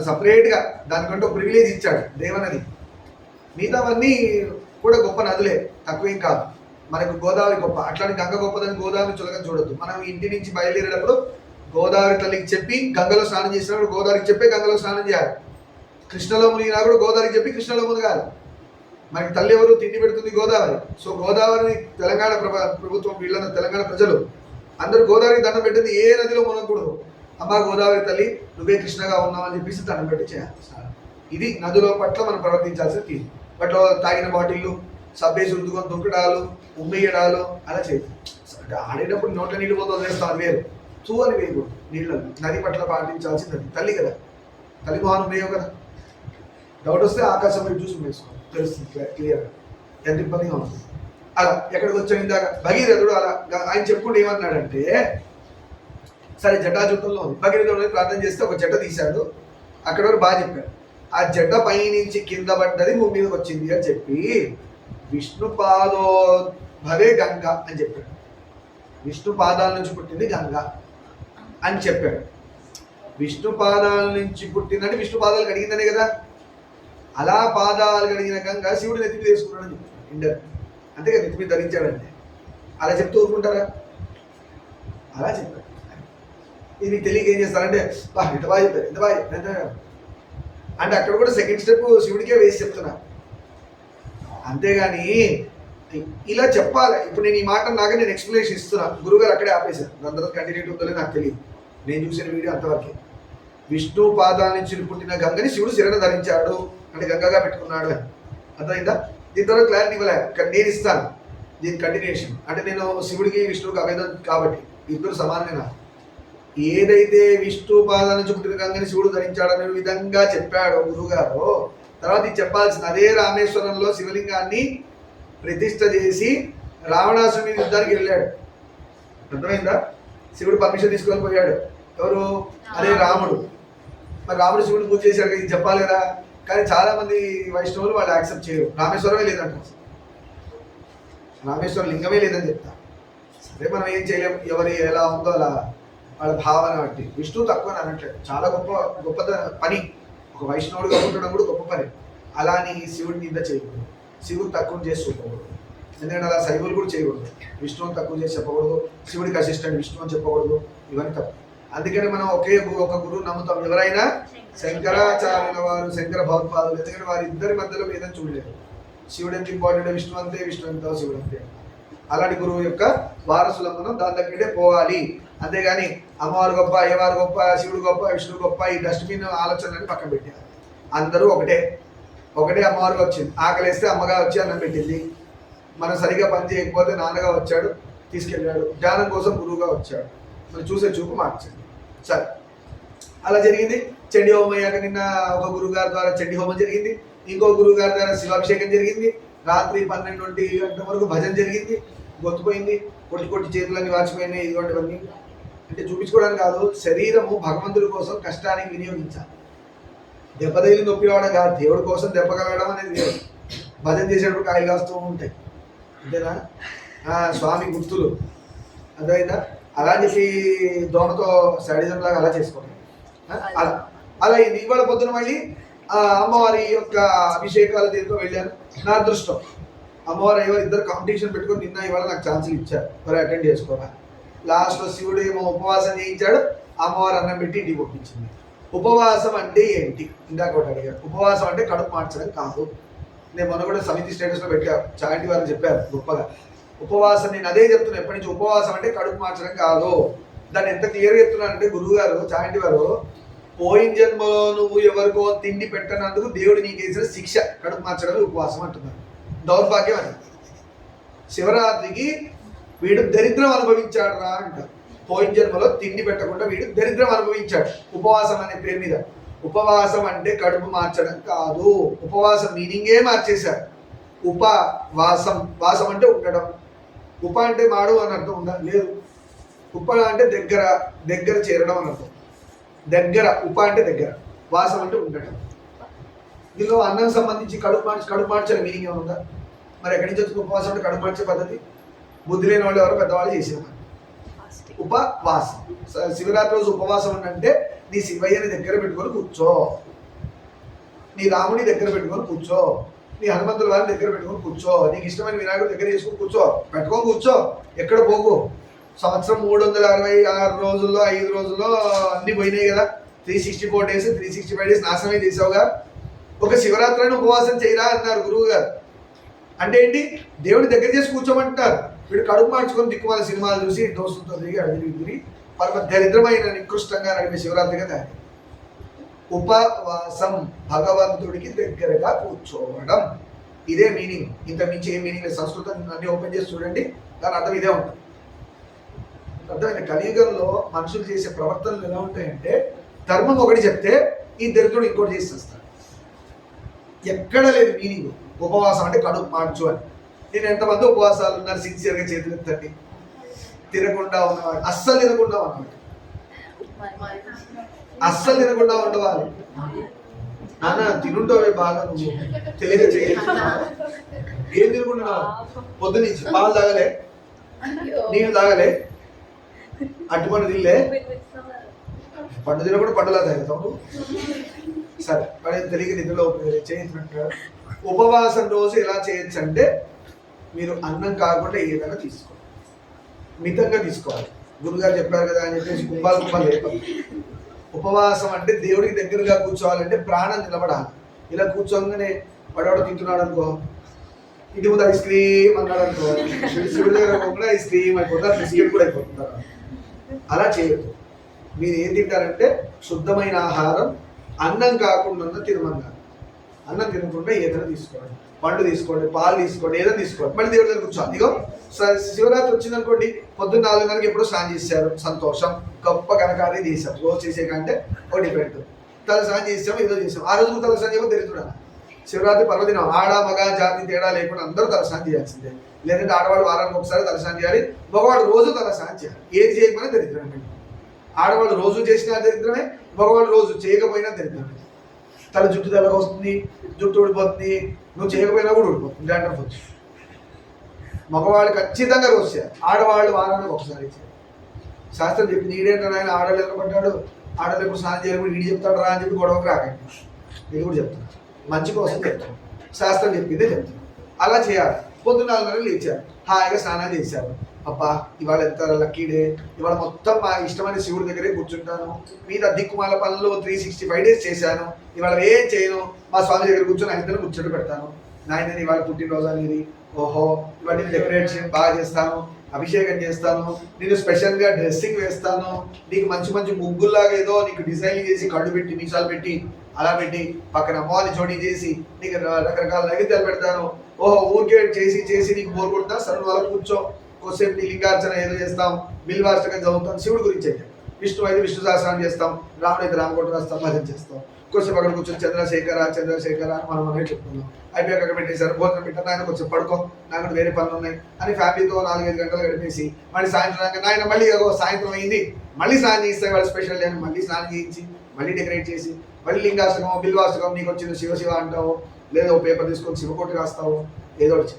సపరేట్గా దానికంటే ప్రివిలేజ్ ఇచ్చాడు దేవనది. మిగతావన్నీ కూడా గొప్ప నదులే, తక్కువేం కాదు. మనకు గోదావరి గొప్ప, అట్లాంటి గంగ గొప్పదని గోదావరి చులకని చూడొద్దు. మనం ఇంటి నుంచి బయలుదేరేటప్పుడు గోదావరి తల్లికి చెప్పి గంగలో స్నానం చేసినప్పుడు గోదావరికి చెప్పి గంగలో స్నానం చేయాలి. కృష్ణలో మునిగినా కూడా గోదావరికి చెప్పి కృష్ణలో మునగాలి. మనకి తల్లి ఎవరు? తిండి పెడుతుంది గోదావరి. సో గోదావరిని తెలంగాణ ప్రభుత్వం వీళ్ళ తెలంగాణ ప్రజలు అందరూ గోదావరికి దండం పెట్టింది ఏ నదిలో మునగకూడదు. అమ్మ గోదావరి తల్లి నువ్వే కృష్ణగా ఉన్నావు అని చెప్పేసి దండం పెట్టి చేయాలి. ఇది నదుల పట్ల మనం ప్రవర్తించాల్సిన తీరు. బట్లో తాగిన బాటిళ్ళు సబ్బేసి రుద్దుకొని దుంకడాలు ఉమ్మేయడాలు అలా చేయదు. ఆడేటప్పుడు నోట్ల నీళ్ళు పోతే వదిలేస్తాం, అది వేరు. చూ అని వేయకూడదు నీళ్ళని. నది పట్ల పాటించాల్సింది తల్లి కదా, తల్లి మొహాన్ని ఉమ్మేయవు కదా. డౌట్ వస్తే ఆకాశం వైపు చూసి ఉమ్మేసుకో, తెలుస్తుంది క్లియర్గా, ఎంత ఇబ్బందిగా ఉంటుంది. అలా ఎక్కడికి వచ్చాం ఇందాక భగీరథుడు అలా ఆయన చెప్పుకుంటూ ఏమన్నాడంటే, సరే జటాజుట్టంలో ఉంది, భగీరథుడు ప్రార్థన చేస్తే ఒక జట తీశాడు, అక్కడ వరకు బాగా చెప్పాడు. ఆ జట పై నుంచి కింద పడ్డది భూమి మీదకి వచ్చింది అని చెప్పి విష్ణుపాదోద్భవే గంగ అని చెప్పాడు. విష్ణు పాదాల నుంచి పుట్టింది గంగ అని చెప్పాడు. విష్ణు పాదాల నుంచి పుట్టిందని విష్ణు పాదాలు కడిగిందనే కదా. అలా పాదాలు కడిగిన గంగ శివుడు నెత్తి మీద వేసుకున్నాడని చెప్పాడు. ఇండర్ అంతే కదా, నెత్తి మీద ధరించాడంటే. అలా చెప్తూ ఊరుకుంటారా? అలా చెప్పాడు. ఇది తెలియక ఏం చేస్తారంటే ఇంత బాగా చెప్పారు, ఇంత బాగా చెప్పారు అంటే అక్కడ కూడా సెకండ్ స్టెప్ శివుడికే వేసి చెప్తున్నారు. అంతేగాని ఇలా చెప్పాలి. ఇప్పుడు నేను ఈ మాట నాగా నేను ఎక్స్ప్లెనేషన్ ఇస్తున్నా, గురుగారు అక్కడే ఆపేశారు. దాని తర్వాత కంటిన్యూటీ ఉందో నాకు తెలియదు, నేను చూసిన వీడియో అంతవరకే. విష్ణు పాదాల నుంచి పుట్టిన గంగని శివుడు శిరణ ధరించాడు అంటే గంగగా పెట్టుకున్నాడు అని అర్థమైందా? దీని తర్వాత క్లారిటీ ఇవ్వలే, నేను ఇస్తాను దీని కంటిన్యూషన్. అంటే నేను శివుడికి విష్ణువుకి అభేదం కాబట్టి ఇద్దరు సమానమేనా? ఏదైతే విష్ణు పాదాల నుంచి పుట్టిన గంగని శివుడు ధరించాడనే విధంగా చెప్పాడో గురుగారు, తర్వాత ఇది చెప్పాల్సింది అదే రామేశ్వరంలో శివలింగాన్ని ప్రతిష్ఠ చేసి రావణాసురుని యుద్ధానికి వెళ్ళాడు. అర్థమైందా? శివుడు పర్మిషన్ తీసుకొని పోయాడు. ఎవరు? అదే రాముడు. మరి రాముడు శివుడు పూజ చేశాడు కదా, ఇది చెప్పాలి కదా. కానీ చాలా మంది వైష్ణవులు వాళ్ళు యాక్సెప్ట్ చేయరు. రామేశ్వరమే లేదంట, రామేశ్వర లింగమే లేదని చెప్తా. సరే మనం ఏం చేయలేం, ఎవరి ఎలా ఉందో అలా వాళ్ళ భావన బట్టి. విష్ణువు తక్కువ అని అనట్లేదు, చాలా గొప్ప పని. ఒక వైష్ణవుడుగా ఉండడం కూడా గొప్ప పని. అలా అని శివుడిని నింద చేయకూడదు, శివుడు తక్కువ చేసి చూపకూడదు. ఎందుకంటే అలా శైవులు కూడా చేయకూడదు. విష్ణువుని తక్కువ చేసి చెప్పకూడదు, శివుడికి అసిస్టెంట్ విష్ణు అని చెప్పకూడదు. ఇవన్నీ తప్పు. అందుకని మనం ఒక గురువు నమ్ముతాం. ఎవరైనా శంకరాచార్యుల వారు, శంకర భగవత్పాదులు. ఎందుకంటే వారి ఇద్దరి మధ్యలో ఏదైనా చూడలేదు. శివుడు ఎంత ఇంపార్టెంట్, విష్ణు అంతే, విష్ణు ఎంత శివుడు అంతే. అలాంటి గురువు యొక్క వారసులం మనం దాని దగ్గరే పోవాలి. అంతేగాని అమ్మవారు గొప్ప, అయ్యవారు గొప్ప, శివుడు గొప్ప, విష్ణువు గొప్ప, ఈ డస్ట్బిన్ ఆలోచనని పక్కన పెట్టారు. అందరూ ఒకటే అమ్మవారుగా వచ్చింది. ఆకలిస్తే అమ్మగా వచ్చి అన్నం పెట్టింది. మనం సరిగా పని చేయకపోతే నాన్నగా వచ్చాడు, తీసుకెళ్ళాడు. జ్ఞానం కోసం గురువుగా వచ్చాడు, మనం చూసే చూపు మార్చింది. సరే అలా జరిగింది. చండీ హోమం అయ్యాక నిన్న ఒక గురువు గారి ద్వారా చండీ హోమం జరిగింది, ఇంకో గురువు గారి ద్వారా శివాభిషేకం జరిగింది. రాత్రి 12 గంటల వరకు భజన జరిగింది. గొంతుపోయింది, కొట్టి చేతులన్నీ వాచిపోయినాయి. ఇటువంటివన్నీ అంటే చూపించుకోవడానికి కాదు, శరీరము భగవంతుడి కోసం కష్టానికి వినియోగించాలి. దెబ్బతగిలి నొప్పి రావడం కాదు, దేవుడి కోసం దెబ్బ కలగడం అనేది వేరు. భజన చేసేటప్పుడు కాయలు కాస్తూ ఉంటాయి, అంతేనా? స్వామి గుర్తులు అర్థమైందా? అలా చెప్పి దోమతో శాడిజం లాగా అలా చేసుకోండి. అలా ఇవాళ పొద్దున మళ్ళీ అమ్మవారి యొక్క అభిషేకాల దీంతో వెళ్ళాను. నా అదృష్టం, అమ్మవారు అయ్యవారు ఇద్దరు కాంపిటీషన్ పెట్టుకొని నిన్న ఇవాళ నాకు ఛాన్సులు ఇచ్చారు, మరి అటెండ్ చేసుకోరా. లాస్ట్లో శివుడు ఏమో ఉపవాసం చేయించాడు, అమ్మవారు అన్నం పెట్టి ఇంటికి పంపించింది. ఉపవాసం అంటే ఏంటి? ఇందాక ఒకటి అడిగారు. ఉపవాసం అంటే కడుపు మార్చడం కాదు. నేను మొన్న కూడా సమితి స్టేటస్లో పెట్టాను, చాంటి వారు చెప్పారు గొప్పగా. ఉపవాసం నేను అదే చెప్తున్నాను ఎప్పటి నుంచి, ఉపవాసం అంటే కడుపు మార్చడం కాదు. దాన్ని ఎంత క్లియర్గా చెప్తున్నానంటే గురువు గారు, చాంటి వారు, పోయిన జన్మలో నువ్వు ఎవరికో తిండి పెట్టనందుకు దేవుడు నీకు వేసిన శిక్ష కడుపు మార్చడం ఉపవాసం అంటున్నారు. దౌర్భాగ్యం అని. శివరాత్రికి వీడు దరిద్రం అనుభవించాడు రా అంటారు. పోయిన జన్మలో తిండి పెట్టకుండా వీడు దరిద్రం అనుభవించాడు ఉపవాసం అనే పేరు మీద. ఉపవాసం అంటే కడుపు మార్చడం కాదు. ఉపవాసం మీనింగే మార్చేశారు. ఉపవాసం, వాసం అంటే ఉండడం. ఉప అంటే మాడు అని అర్థం ఉందా? లేదు. ఉప అంటే దగ్గర చేరడం అని అర్థం. దగ్గర, ఉప అంటే దగ్గర, వాసం అంటే ఉండటం. దీనిలో అన్నం సంబంధించి కడుపు మార్చే మీనింగ్ ఏమైనా ఉందా? మరి ఎక్కడి నుంచి వచ్చిన ఉపవాసం అంటే కడుపు మార్చే పద్ధతి? బుద్ధి లేని వాళ్ళు ఎవరో పెద్దవాళ్ళు చేసిన ఉపవాసం. శివరాత్రి రోజు ఉపవాసం అంటే నీ శివయ్యని దగ్గర పెట్టుకొని కూర్చో, నీ రాముని దగ్గర పెట్టుకొని కూర్చో, నీ హనుమంతుల వారిని దగ్గర పెట్టుకొని కూర్చో, నీకు ఇష్టమైన వినాయకుడి దగ్గర చేసుకొని పెట్టుకొని కూర్చో. ఎక్కడ పోకు. సంవత్సరం 366 రోజుల్లో 5 రోజుల్లో అన్ని పోయినాయి కదా. 364 days 365 days నాశనమే చేసావుగా. ఒక శివరాత్రిని ఉపవాసం చేయరా అన్నారు గురువు గారు. అంటే ఏంటి? దేవుడి దగ్గర చేసి కూర్చోమంటారు. వీడు కడుపు మార్చుకొని దిక్కుమాల సినిమాలు చూసి దోస్తులతో తిరిగి అడిగి పరమ దరిద్రమైన నికృష్టంగా నడిపే శివరాత్రిగా తయారు. ఉపవాసం భగవంతుడికి దగ్గరగా కూర్చోవడం, ఇదే మీనింగ్. ఇంత మించి ఏ మీనింగ్ లేదు. సంస్కృతం అన్ని ఓపెన్ చేసి చూడండి, దాని అర్థం ఇదే ఉంటుంది. అర్థమైన కలియుగంలో మనుషులు చేసే ప్రవర్తనలు ఎలా ఉంటాయంటే, ధర్మం ఒకటి చెప్తే ఈ దరిద్రుడు ఇంకోటి చేసేస్తాడు. ఎక్కడ లేదు మీనింగ్. ఉపవాసం అంటే కడుపు మార్చు అని. నేను ఎంతమంది ఉపవాసాలు ఉన్నారు సిన్సియర్గా చేతులు ఎత్తండి. తినకుండా ఉన్నవాడు, అస్సలు తినకుండా ఉన్నవాడు, అస్సలు తినకుండా ఉండవాలి. నాన్న తినుంటావే బాగా, నువ్వు తెలియక చేయొచ్చు. ఏం తినుకుంటున్నావు? పొద్దు నుంచి పాలు తాగలే, నీళ్ళు తాగలే, అట్టుపండు తినలే, పండు తినకుండా పండులా తాగుతావు. సరే, వాడు తెలియక నిద్రలో చేయించినట్టు. ఉపవాసం రోజు ఎలా చేయొచ్చు అంటే, మీరు అన్నం కాకుండా ఏదైనా తీసుకోవాలి, మితంగా తీసుకోవాలి. గురుగారు చెప్పారు కదా అని చెప్పేసి కుంభాలు లేపాలి. ఉపవాసం అంటే దేవుడికి దగ్గరగా కూర్చోవాలంటే ప్రాణం నిలబడాలి. ఇలా కూర్చోగానే వాడవాడు తింటున్నాడు అనుకో, ఇంటి ముందు ఐస్ క్రీమ్ అన్నాడు అనుకో, శివుడి దగ్గర కూడా ఐస్ క్రీమ్ అయిపోతారు, బిస్కెట్ కూడా అయిపోతుంటారు. అలా చేయొద్దు. మీరు ఏం తింటారంటే శుద్ధమైన ఆహారం, అన్నం కాకుండా తినమన్నారు. అన్నం తినకుండా ఏదైనా తీసుకోండి, పండు తీసుకోండి, పాలు తీసుకోండి, ఏదైనా తీసుకోండి, మళ్ళీ దేవుడి దగ్గర కూర్చోవాలి. ఇగో శివరాత్రి వచ్చిందనుకోండి, పొద్దున్న 4 గంటలకు ఎప్పుడో స్నానం చేశారు, సంతోషం, గొప్ప కనకాన్ని తీసాం. రోజు చేసే కంటే ఒక డిఫరెంట్. తల స్నానం చేసాము, ఏదో చేసాం. ఆ రోజు తల స్నానం చేయమో దరిద్రుడా. శివరాత్రి పర్వదినం, ఆడ మగ జాతి తేడా లేకుండా అందరూ తలస్నానం చేయాల్సిందే. లేదంటే ఆడవాళ్ళు వారానికి ఒకసారి తలస్నానం చేయాలి, మగవాడు రోజు తలస్నానం చేయాలి. ఏది చేయకపోయినా దరిద్రమే. ఆడవాళ్ళు రోజు చేసినా దరిద్రమే, మగవాళ్ళు రోజు చేయకపోయినా దరిద్రమే. తల జుట్టు తెల్లగా వస్తుంది, జుట్టు ఊడిపోతుంది, నువ్వు చేయకపోయినా కూడా ఊడిపోతుంది, డాండ్రఫ్ వచ్చి. మగవాళ్ళు ఖచ్చితంగా రోజు చేయాలి, ఆడవాళ్ళు వారానికి ఒకసారి చేయాలి. శాస్త్రం చెప్పింది. ఈడేంటో ఆయన ఆడలు ఎదురుపడ్డాడు, ఆడలు ఎప్పుడు స్నానం చేయకుండా ఈడు చెప్తాడు రా అని చెప్పి గొడవకు రాకండి. ఇది కూడా చెప్తాను, మంచి కోసం చెప్తాను. శాస్త్రం చెప్పిందే చెప్తాను. అలా చేయాలి. పొద్దున్న 4 గంటలకు లేచారు, హాయిగా స్నానం చేశారు. అబ్బా ఇవాళ ఎంత లక్కీ డే, ఇవాళ మొత్తం మా ఇష్టమైన శివుడి దగ్గరే కూర్చుంటాను, మీద దిక్కుమాల పనులు 365 డేస్ చేశాను, ఇవాళ ఏం చేయను, మా స్వామి దగ్గర కూర్చొని ఆయన కూర్చొని పెడతాను. నాయన ఇవాళ పుట్టినరోజు అనేది, ఓహో ఇవన్నీ డెకరేషన్ బాగా చేస్తాను, అభిషేకం చేస్తాను, నేను స్పెషల్గా డ్రెస్సింగ్ వేస్తాను, నీకు మంచి మంచి ముగ్గుల్లాగా ఏదో నీకు డిజైన్ చేసి కళ్ళు పెట్టి మీసాలు పెట్టి అలా పెట్టి పక్కన అమ్మవారిని జోడీ చేసి నీకు రకరకాల నైవేద్యాలు పెడతాను. ఓహో ఊరికే చేసి చేసి నీకు బోర్ కొడతా, సరే వాళ్ళ కూర్చో, కొద్దిసేపు నీ లింగార్చన ఏదో చేస్తాం, బిల్వాష్టకం చదువుతాం, శివుడి గురించి అయితే. విష్ణు అయితే విష్ణు సహస్రాన్ని చేస్తాం, రాముడు అయితే రామకోట రాస్తాం, భజన చేస్తాం. కొద్దిసేపు అక్కడ కూర్చొని చంద్రశేఖర చంద్రశేఖర అని మనమే చెప్తున్నాం. అయిపోయాక అక్కడ పెట్టేశారు, భోజనం పెట్టారు, నాయన కొంచెం పడుకో, నాకు వేరే పనులు ఉన్నాయి అని ఫ్యామిలీతో 4-5 గంటలు గడిపేసి మళ్ళీ సాయంత్రం నాయన మళ్ళీ సాయంత్రం అయింది, మళ్ళీ స్నానం చేస్తే వాళ్ళు స్పెషల్ అని మళ్ళీ స్నానం చేయించి మళ్ళీ డెకరేట్ చేసి మళ్ళీ లింగాష్టకం బిల్వాష్టకం, నీకు వచ్చిన శివ శివ అంటావు, లేదా ఓ పేపర్ తీసుకొని శివకోటి రాస్తావు, ఏదో వచ్చి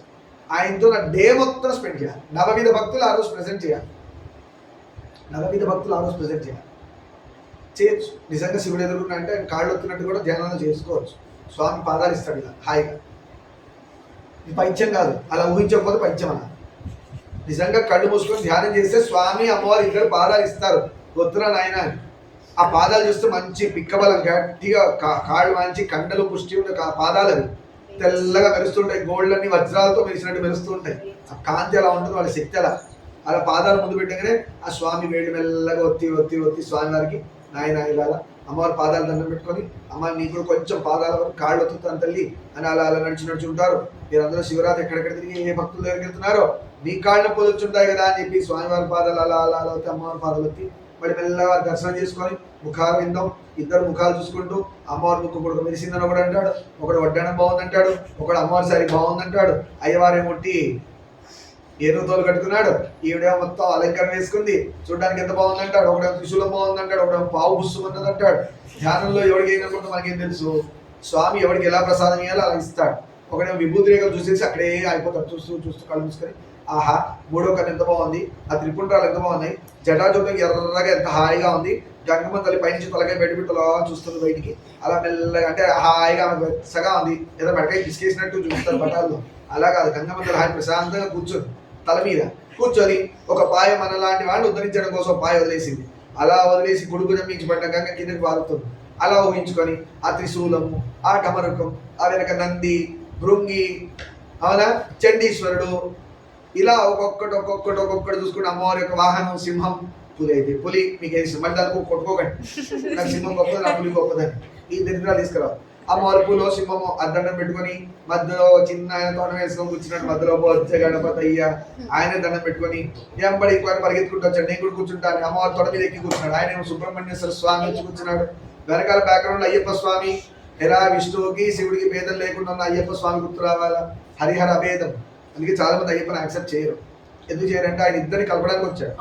ఆయనతో నా డే మొత్తం స్పెండ్ చేయాలి. నవవిధ భక్తులు ఆ రోజు ప్రజెంట్ చేయాలి, నవవిధ భక్తులు ఆ రోజు ప్రజెంట్ చేయాలి. చేయొచ్చు. నిజంగా శివుడు ఎదురుకున్నా అంటే ఆయన కాళ్ళు వచ్చినట్టు కూడా ధ్యానంలో చేసుకోవచ్చు. స్వామి పాదాలు ఇస్తాడు ఇలా హాయిగా. ఇది పైత్యం కాదు, అలా ఊహించకపోతే పైత్యం అన్న. నిజంగా కళ్ళు మూసుకొని ధ్యానం చేస్తే స్వామి అమ్మవారు ఇద్దరు పాదాలు ఇస్తారు, వద్దురా నాయన అని. ఆ పాదాలు చూస్తే మంచి పిక్కబలం గట్టిగా కాళ్ళు మంచి కండలు పుష్టి ఉండే పాదాలు అవి తెల్లగా మెరుస్తుంటాయి, గోల్డ్ అన్ని వజ్రాలతో మెరిసినట్టు మెరుస్తూ ఉంటాయి. ఆ కాంతి అలా ఉంటుంది, వాళ్ళ శక్తి అలా. అలా పాదాలు ముందు పెట్టగానే ఆ స్వామి వేడి మెల్లగా ఒత్తి ఒత్తి ఒత్తి స్వామి వారికి నాయన ఇలా అమ్మవారి పాదాలు దండం పెట్టుకొని, అమ్మ నీకు కూడా కొంచెం పాదాల వరకు కాళ్ళు ఒత్తుతాను తల్లి అని అలా అలా నడుచుంటారు. మీరందరూ శివరాత్రి ఎక్కడెక్కడ తిరిగి ఏ భక్తుల దగ్గరికి వెళ్తున్నారో మీ కాళ్ళని పొదొచ్చుంటాయి కదా అని చెప్పి స్వామివారి పాదాలు అలా అలా అలా ఒత్తి అమ్మవారి పాదాలు ఒత్తి మళ్ళీ మెల్లగా దర్శనం చేసుకొని ముఖాలు విందాం. ఇద్దరు ముఖాలు చూసుకుంటూ అమ్మవారి ముక్కు కొడుకు మెరిసిందని ఒకడు అంటాడు, ఒకడు వడ్డానం బాగుందంటాడు, ఒకడు అమ్మవారి సారి బాగుందంటాడు, అయ్యవారేమొట్టి ఏనుగుతోలు కట్టుకున్నాడు, ఈవిడేమో మొత్తం అలంకరణ వేసుకుంది చూడడానికి ఎంత బాగుందంటాడు, ఒకడేమో త్రిశూలం బాగుందంటాడు, ఒకడేమో పావు బుస్సు ఉన్నదంటాడు. ధ్యానంలో ఎవరికి అయినప్పుడు మనకేం తెలుసు, స్వామి ఎవరికి ఎలా ప్రసాదం ఇవ్వాలో అలా ఇస్తాడు. ఒకడేమో విభూతి రేఖలు చూసేసి అక్కడే అయిపోతాడు, చూస్తూ చూస్తూ కళ్ళు మూసుకొని ఆహా మూడో కన్ను ఎంత బాగుంది, ఆ త్రిపుండ్రాలు ఎంత బాగున్నాయి, జటాజుటం ఎర్రగా ఎంత హాయిగా ఉంది, గంగమ్మ తల్లి పైనుంచి తలకాయ బయటపెట్టలా చూస్తుంది బయటికి, అలా మెల్లగా అంటే హాయిగా సగా ఉంది, ఏదో మెడకాయ పిసికేసినట్టు చూస్తారు పటాల్లో. అలా కాదు, గంగమ్మ తల్లి హాయి ప్రశాంతంగా కూర్చొని తల మీద కూర్చొని ఒక పాయ మనలాంటి వాడిని ఉద్ధరించడం కోసం పాయ వదిలేసింది. అలా వదిలేసి గుడుగు జమ్మించి పడ్డ గంగ కిందకి పారుతుంది. అలా ఊహించుకొని ఆ త్రిశూలము, ఆ డమరుకం, ఆ వెనక నంది, భృంగి, అవునా, చండీశ్వరుడు, ఇలా ఒక్కొక్కటి చూసుకుంటే అమ్మవారి యొక్క వాహనం సింహం, పులి అయితే పులి మీకు ఏది మళ్ళీ దానికి కొట్టుకోకండి నాకు సింహం గొప్పది నా పులి గొప్పదని ఈ దరిద్రాలు తీసుకురావు. అమ్మవారి పూలో సింహము అద్దండం పెట్టుకొని మధ్యలో చిన్న ఆయన తోట వేసుకొని కూర్చున్నాడు, మధ్యలో బొచ్చ గణపతి అయ్య ఆయన దండం పెట్టుకొని ఎంబడి పరిగెత్తుకుంటూ వచ్చాడు. నేను కూడా కూర్చుంటాను. అమ్మవారి తోట మీద ఎక్కి కూర్చున్నాడు. ఆయన సుబ్రహ్మణ్యేశ్వర స్వామి వచ్చి కూర్చున్నాడు. వెనకాల బ్యాక్గ్రౌండ్ అయ్యప్ప స్వామి. హెరా విష్ణువుకి శివుడికి భేదం లేకుండా ఉన్న అయ్యప్ప స్వామి గుర్తు రావాలా, హరిహర అభేదం. అందుకే చాలా మంది అయ్యప్పని యాక్సెప్ట్ చేయరు. ఎందుకు చేయరంటే ఆయన ఇద్దరిని కలపడానికి వచ్చాడు,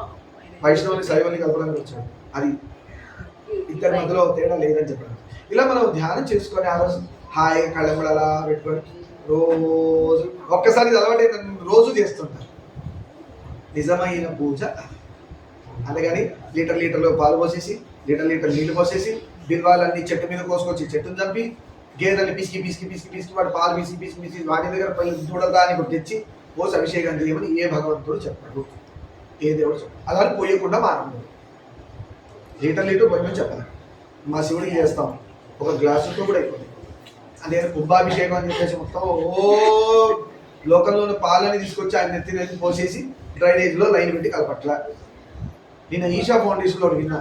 వైష్ణవుని శైవుని కలపడానికి వచ్చాడు. అది ఇద్దరి మధ్యలో తేడా లేదని చెప్పాడు. ఇలా మనం ధ్యానం చేసుకొని ఆ రోజు హాయిగా కళ్ళెంబడి అలా పెట్టుకొని రోజు ఒక్కసారి ఇది అలవాటు రోజు చేస్తుంటారు. నిజమైన పూజ అలాగని లీటర్లు పాలు పోసేసి లీటర్ నీళ్లు పోసేసి బిల్వాలన్నీ చెట్టు మీద కోసుకొచ్చి చెట్టును చంపి గేదెల్ని పిసికి వాటి పాలు పిసికి వాటి దగ్గర దూడదాన్ని తెచ్చి పోసి అభిషేకం చేయమని ఏ భగవంతుడు చెప్పాడు, ఏ దేవుడు చెప్పాడు. అలా పోయకుండా మానవుడు లీటర్ పోయమని చెప్పాలి. మా శివుడికి చేస్తాం ఒక గ్లాసుతో కూడా అయిపోతుంది. అదే కుంభాభిషేకం అని చెప్పేసి మొత్తం లోకంలోని పాలని తీసుకొచ్చి ఆయన నెత్తి పోసేసి డ్రైనేజ్లో లైన్ పెట్టి కలపట్ల. నిన్న ఈషా ఫౌండేషన్లో విన్నా,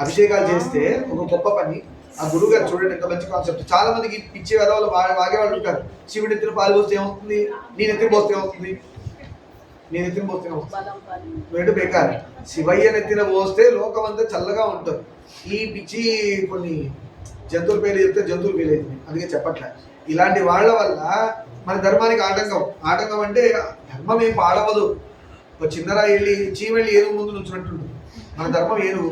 అభిషేకాలు చేస్తే ఒక గొప్ప పని. ఆ గురువు గారు చూడండి ఎంత మంచి కాన్సెప్ట్. చాలా మందికి పిచ్చే విధవాళ్ళు వాగేవాళ్ళు ఉంటారు. శివుడి ఎత్తిన పాలు పోస్తే ఏమవుతుంది, నేను ఎత్తిన పోస్తే ఏమవుతుంది, నేను ఎత్తిన పోస్తే ఏమవుతుంది, బేకారు. శివయ్య నెత్తిన పోస్తే లోకం అంతా చల్లగా ఉంటుంది. ఈ పిచ్చి కొన్ని జంతువుల పేరు చెప్తే జంతువులు ఫీల్ అవుతుంది, అందుకే చెప్పట్లే. ఇలాంటి వాళ్ళ వల్ల మన ధర్మానికి ఆటంకం అంటే ధర్మం ఏం పాడవదు. ఒక చిన్నరా చీమెళ్ళి ఏనుగు ముందు నుంచున్నట్టుంటుంది మన ధర్మం. ఏనుగు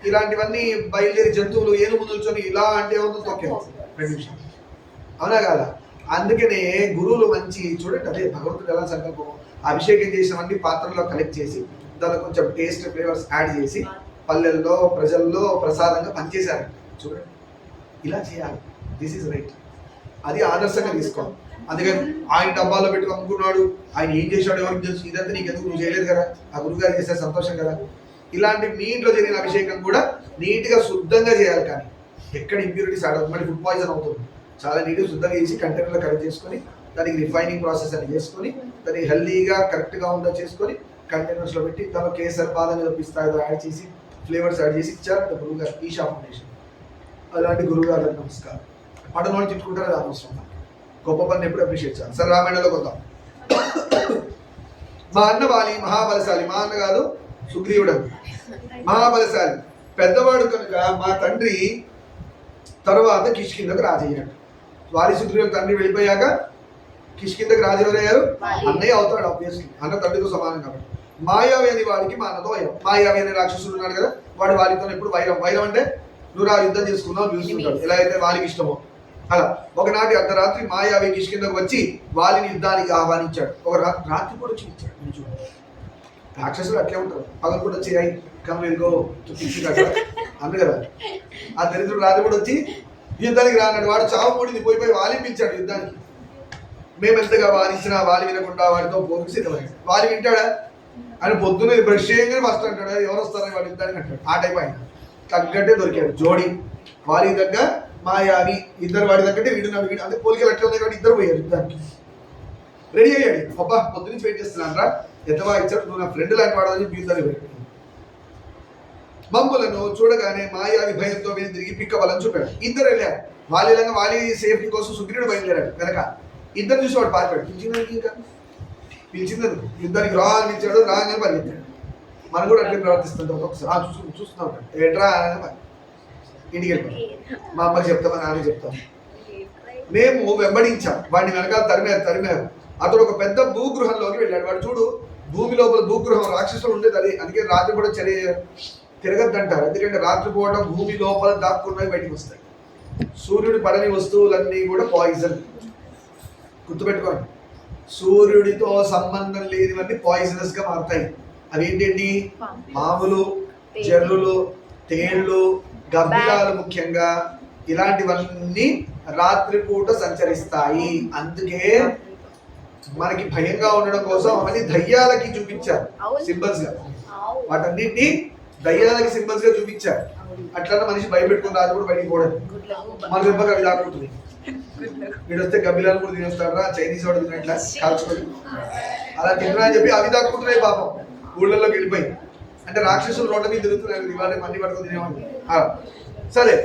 ఇలాంటివన్నీ బయలుదేరి జంతువులు ఏనుగు ముందు నుంచొని ఇలా అంటే ఏమవుతుంది, తొక్కే 2 నిమిషాలు, అవునా కాదా? అందుకనే గురువులు మంచి చూడండి. అదే భగవంతుడు ఎలా సంకల్పం, అభిషేకం చేసినవన్నీ పాత్రలో కలెక్ట్ చేసి దానిలో కొంచెం టేస్ట్ ఫ్లేవర్స్ యాడ్ చేసి పల్లెల్లో ప్రజల్లో ప్రసాదంగా పనిచేశారు. చూడండి ఇలా చేయాలి. This is right. అది ఆదర్శంగా తీసుకోవాలి. అందుకని ఆయన డబ్బాలో పెట్టుకు అమ్ముకున్నాడు, ఆయన ఏం చేశాడు ఎవరికి తెలుసు, ఇదంతా నీకు ఎందుకు, నువ్వు చేయలేదు కదా, ఆ గురుగారు చేస్తే సంతోషం కదా. ఇలాంటి మీ ఇంట్లో జరిగిన అభిషేకం కూడా నీట్గా శుద్ధంగా చేయాలి. కానీ ఎక్కడ ఇంప్యూరిటీస్ ఆడదు, మళ్ళీ ఫుడ్ పాయిజన్ అవుతుంది. చాలా నీట్గా శుద్ధంగా చేసి కంటైనర్లో కరెక్ట్ చేసుకొని దానికి రిఫైనింగ్ ప్రాసెస్ అని చేసుకొని దాన్ని హెల్దీగా కరెక్ట్గా ఉందో చేసుకొని కంటైనర్స్లో పెట్టి దానిలో కేసర్ బాదం ఏదో పిస్తా ఏదో యాడ్ చేసి ఫ్లేవర్స్ యాడ్ చేసి ఇచ్చారంట గురువుగారు, ఈషా ఫౌండేషన్. అలాంటి గురువుగారు నమస్కారం. పడనోళ్ళు తిట్టుకుంటారు, అది అవసరం. గొప్ప పని ఎప్పుడు అప్రిషియేట్ చేయాలి. సరే రామాయణంలోకి వద్దాం. మా అన్న వాలి మహాబలశాలి. మా అన్న కాదు సుగ్రీవుడు మహాబలశాలి, పెద్దవాడు కనుక మా తండ్రి తర్వాత కిష్కిందకు రాజయ్యాడు. వాలి సుగ్రీవుడు తండ్రి వెళ్ళిపోయాక కిష్కిందకు రాజు ఎవరయ్యారు? అన్నయ్య అవుతాడు ఆబ్వియస్లీ, అన్న తండ్రితో సమానం కాబట్టి. మాయావి అని వాడికి మా అన్నతో వైరం. మాయావి అనే రాక్షసుడు ఉన్నాడు కదా, వాడు వారితో ఎప్పుడు వైరం అంటే నువ్వు యుద్ధం చేసుకున్నావు చూసుకుంటాడు, ఎలా అయితే వాలికి ఇష్టమో అలా. ఒకనాటి అర్ధరాత్రి మాయావి కిష్కిందకు వచ్చి వాలిని యుద్ధానికి ఆహ్వానించాడు. ఒక రాత్రి కూడా వచ్చి ఇచ్చాడు. రాక్షసులు అట్లే ఉంటారు, పగలు కూడా వచ్చి కమ్మిగో అందు కదా. ఆ దరిద్రుడు రాత్రి కూడా వచ్చి యుద్ధానికి రాన్నాడు. వాడు చావు మూడింది పోయి వాలిని పిలిచాడు యుద్ధానికి. మేము ఎంతగా వారించినా వాలి వినకుండా వాడితో పోరుకు సిద్ధమైంది. వాలి వింటాడా అని పొద్దున్నే బ్రష్ చేయగానే ఫస్ట్ అంటాడు, ఎవరు వస్తారని వాడు యుద్ధానికి అంటాడు. ఆ టైప్ ఆయన తగ్గట్టే దొరికాడు జోడి. వాలి దగ్గర మాయావి ఇద్దరు, వాడి దగ్గర వీడు అంటే పోలికలు అట్లా ఉంది కాబట్టి ఇద్దరు పోయారు యుద్ధానికి. రెడీ అయ్యాడు. అబ్బా పొద్దు నుంచి వెయిట్ చేస్తున్నాను రా, ఎంతవా ఇచ్చాడు, నువ్వు నా ఫ్రెండ్ లాంటి వాడని యుద్ధానికి పెట్టాడు. మమ్ములను చూడగానే మాయావి భయంతో వెళ్ళి తిరిగి పిక్క బలం చూపాడు. ఇద్దరు వెళ్ళారు. వాలి సేఫ్టీ కోసం సుగ్రీవుడు బయలుదేరాడు వెనక. ఇద్దరు చూసి వాడు పారిపోయాడు. ఇంకా పిలిచింది యుద్ధానికి రానిచ్చాడు, రాగానే పరిగెత్తాడు. మనం కూడా అట్లే ప్రవర్తిస్తుంటాం ఒక్కొక్కసారి. చూస్తూ ఉంటాడు ఏట్రా ఇంటికి వెళ్ళిపోతాం. మా అమ్మకి చెప్తామని నాన్న చెప్తాం. మేము వెంబడించాం, వాడిని వెనకాల తరిమారు. అతడు ఒక పెద్ద భూగృహంలోకి వెళ్ళాడు. వాడు చూడు భూమి లోపల భూగృహం రాక్షసులు ఉండేది. అది అందుకే రాత్రి కూడా తిరగద్దంటారు. ఎందుకంటే రాత్రిపూట భూమి లోపల దాక్కున్నవి బయటకు వస్తాయి. సూర్యుడి పడని వస్తువులన్నీ కూడా పాయిజన్. గుర్తుపెట్టుకోండి, సూర్యుడితో సంబంధం లేనివన్నీ పాయిజనస్ గా మారుతాయి. అవి ఏంటండి? పాములు, జర్రులు, తేళ్లు, గబ్బిలాలు ముఖ్యంగా ఇలాంటివన్నీ రాత్రిపూట సంచరిస్తాయి. అందుకే మనకి భయంగా ఉండడం కోసం అవన్నీ దయ్యాలకి చూపించారు సింబల్స్ గా. వాటన్నిటిని దయ్యాలకి సింబల్స్ గా చూపించారు. అట్లా మనిషి భయపెట్టుకుని రాజు కూడా బయటికి పోవడం మన దెబ్బకి అవి దాక్కుంటుంది. వీడు వస్తే గబ్బిలాలు కూడా తినేస్తాడు రా, చైనీస్ వాడు తినట్లా కాల్చుకొని అలా తినరా అని చెప్పి అవి దాక్కుంటున్నాయి పాపం ఊళ్ళలోకి వెళ్ళిపోయి. అంటే రాక్షసులు రోడ్ల మీద తిరుగుతున్నారు, ఇవాళ మళ్ళీ పట్టుకొని తినేవాడిని. సరే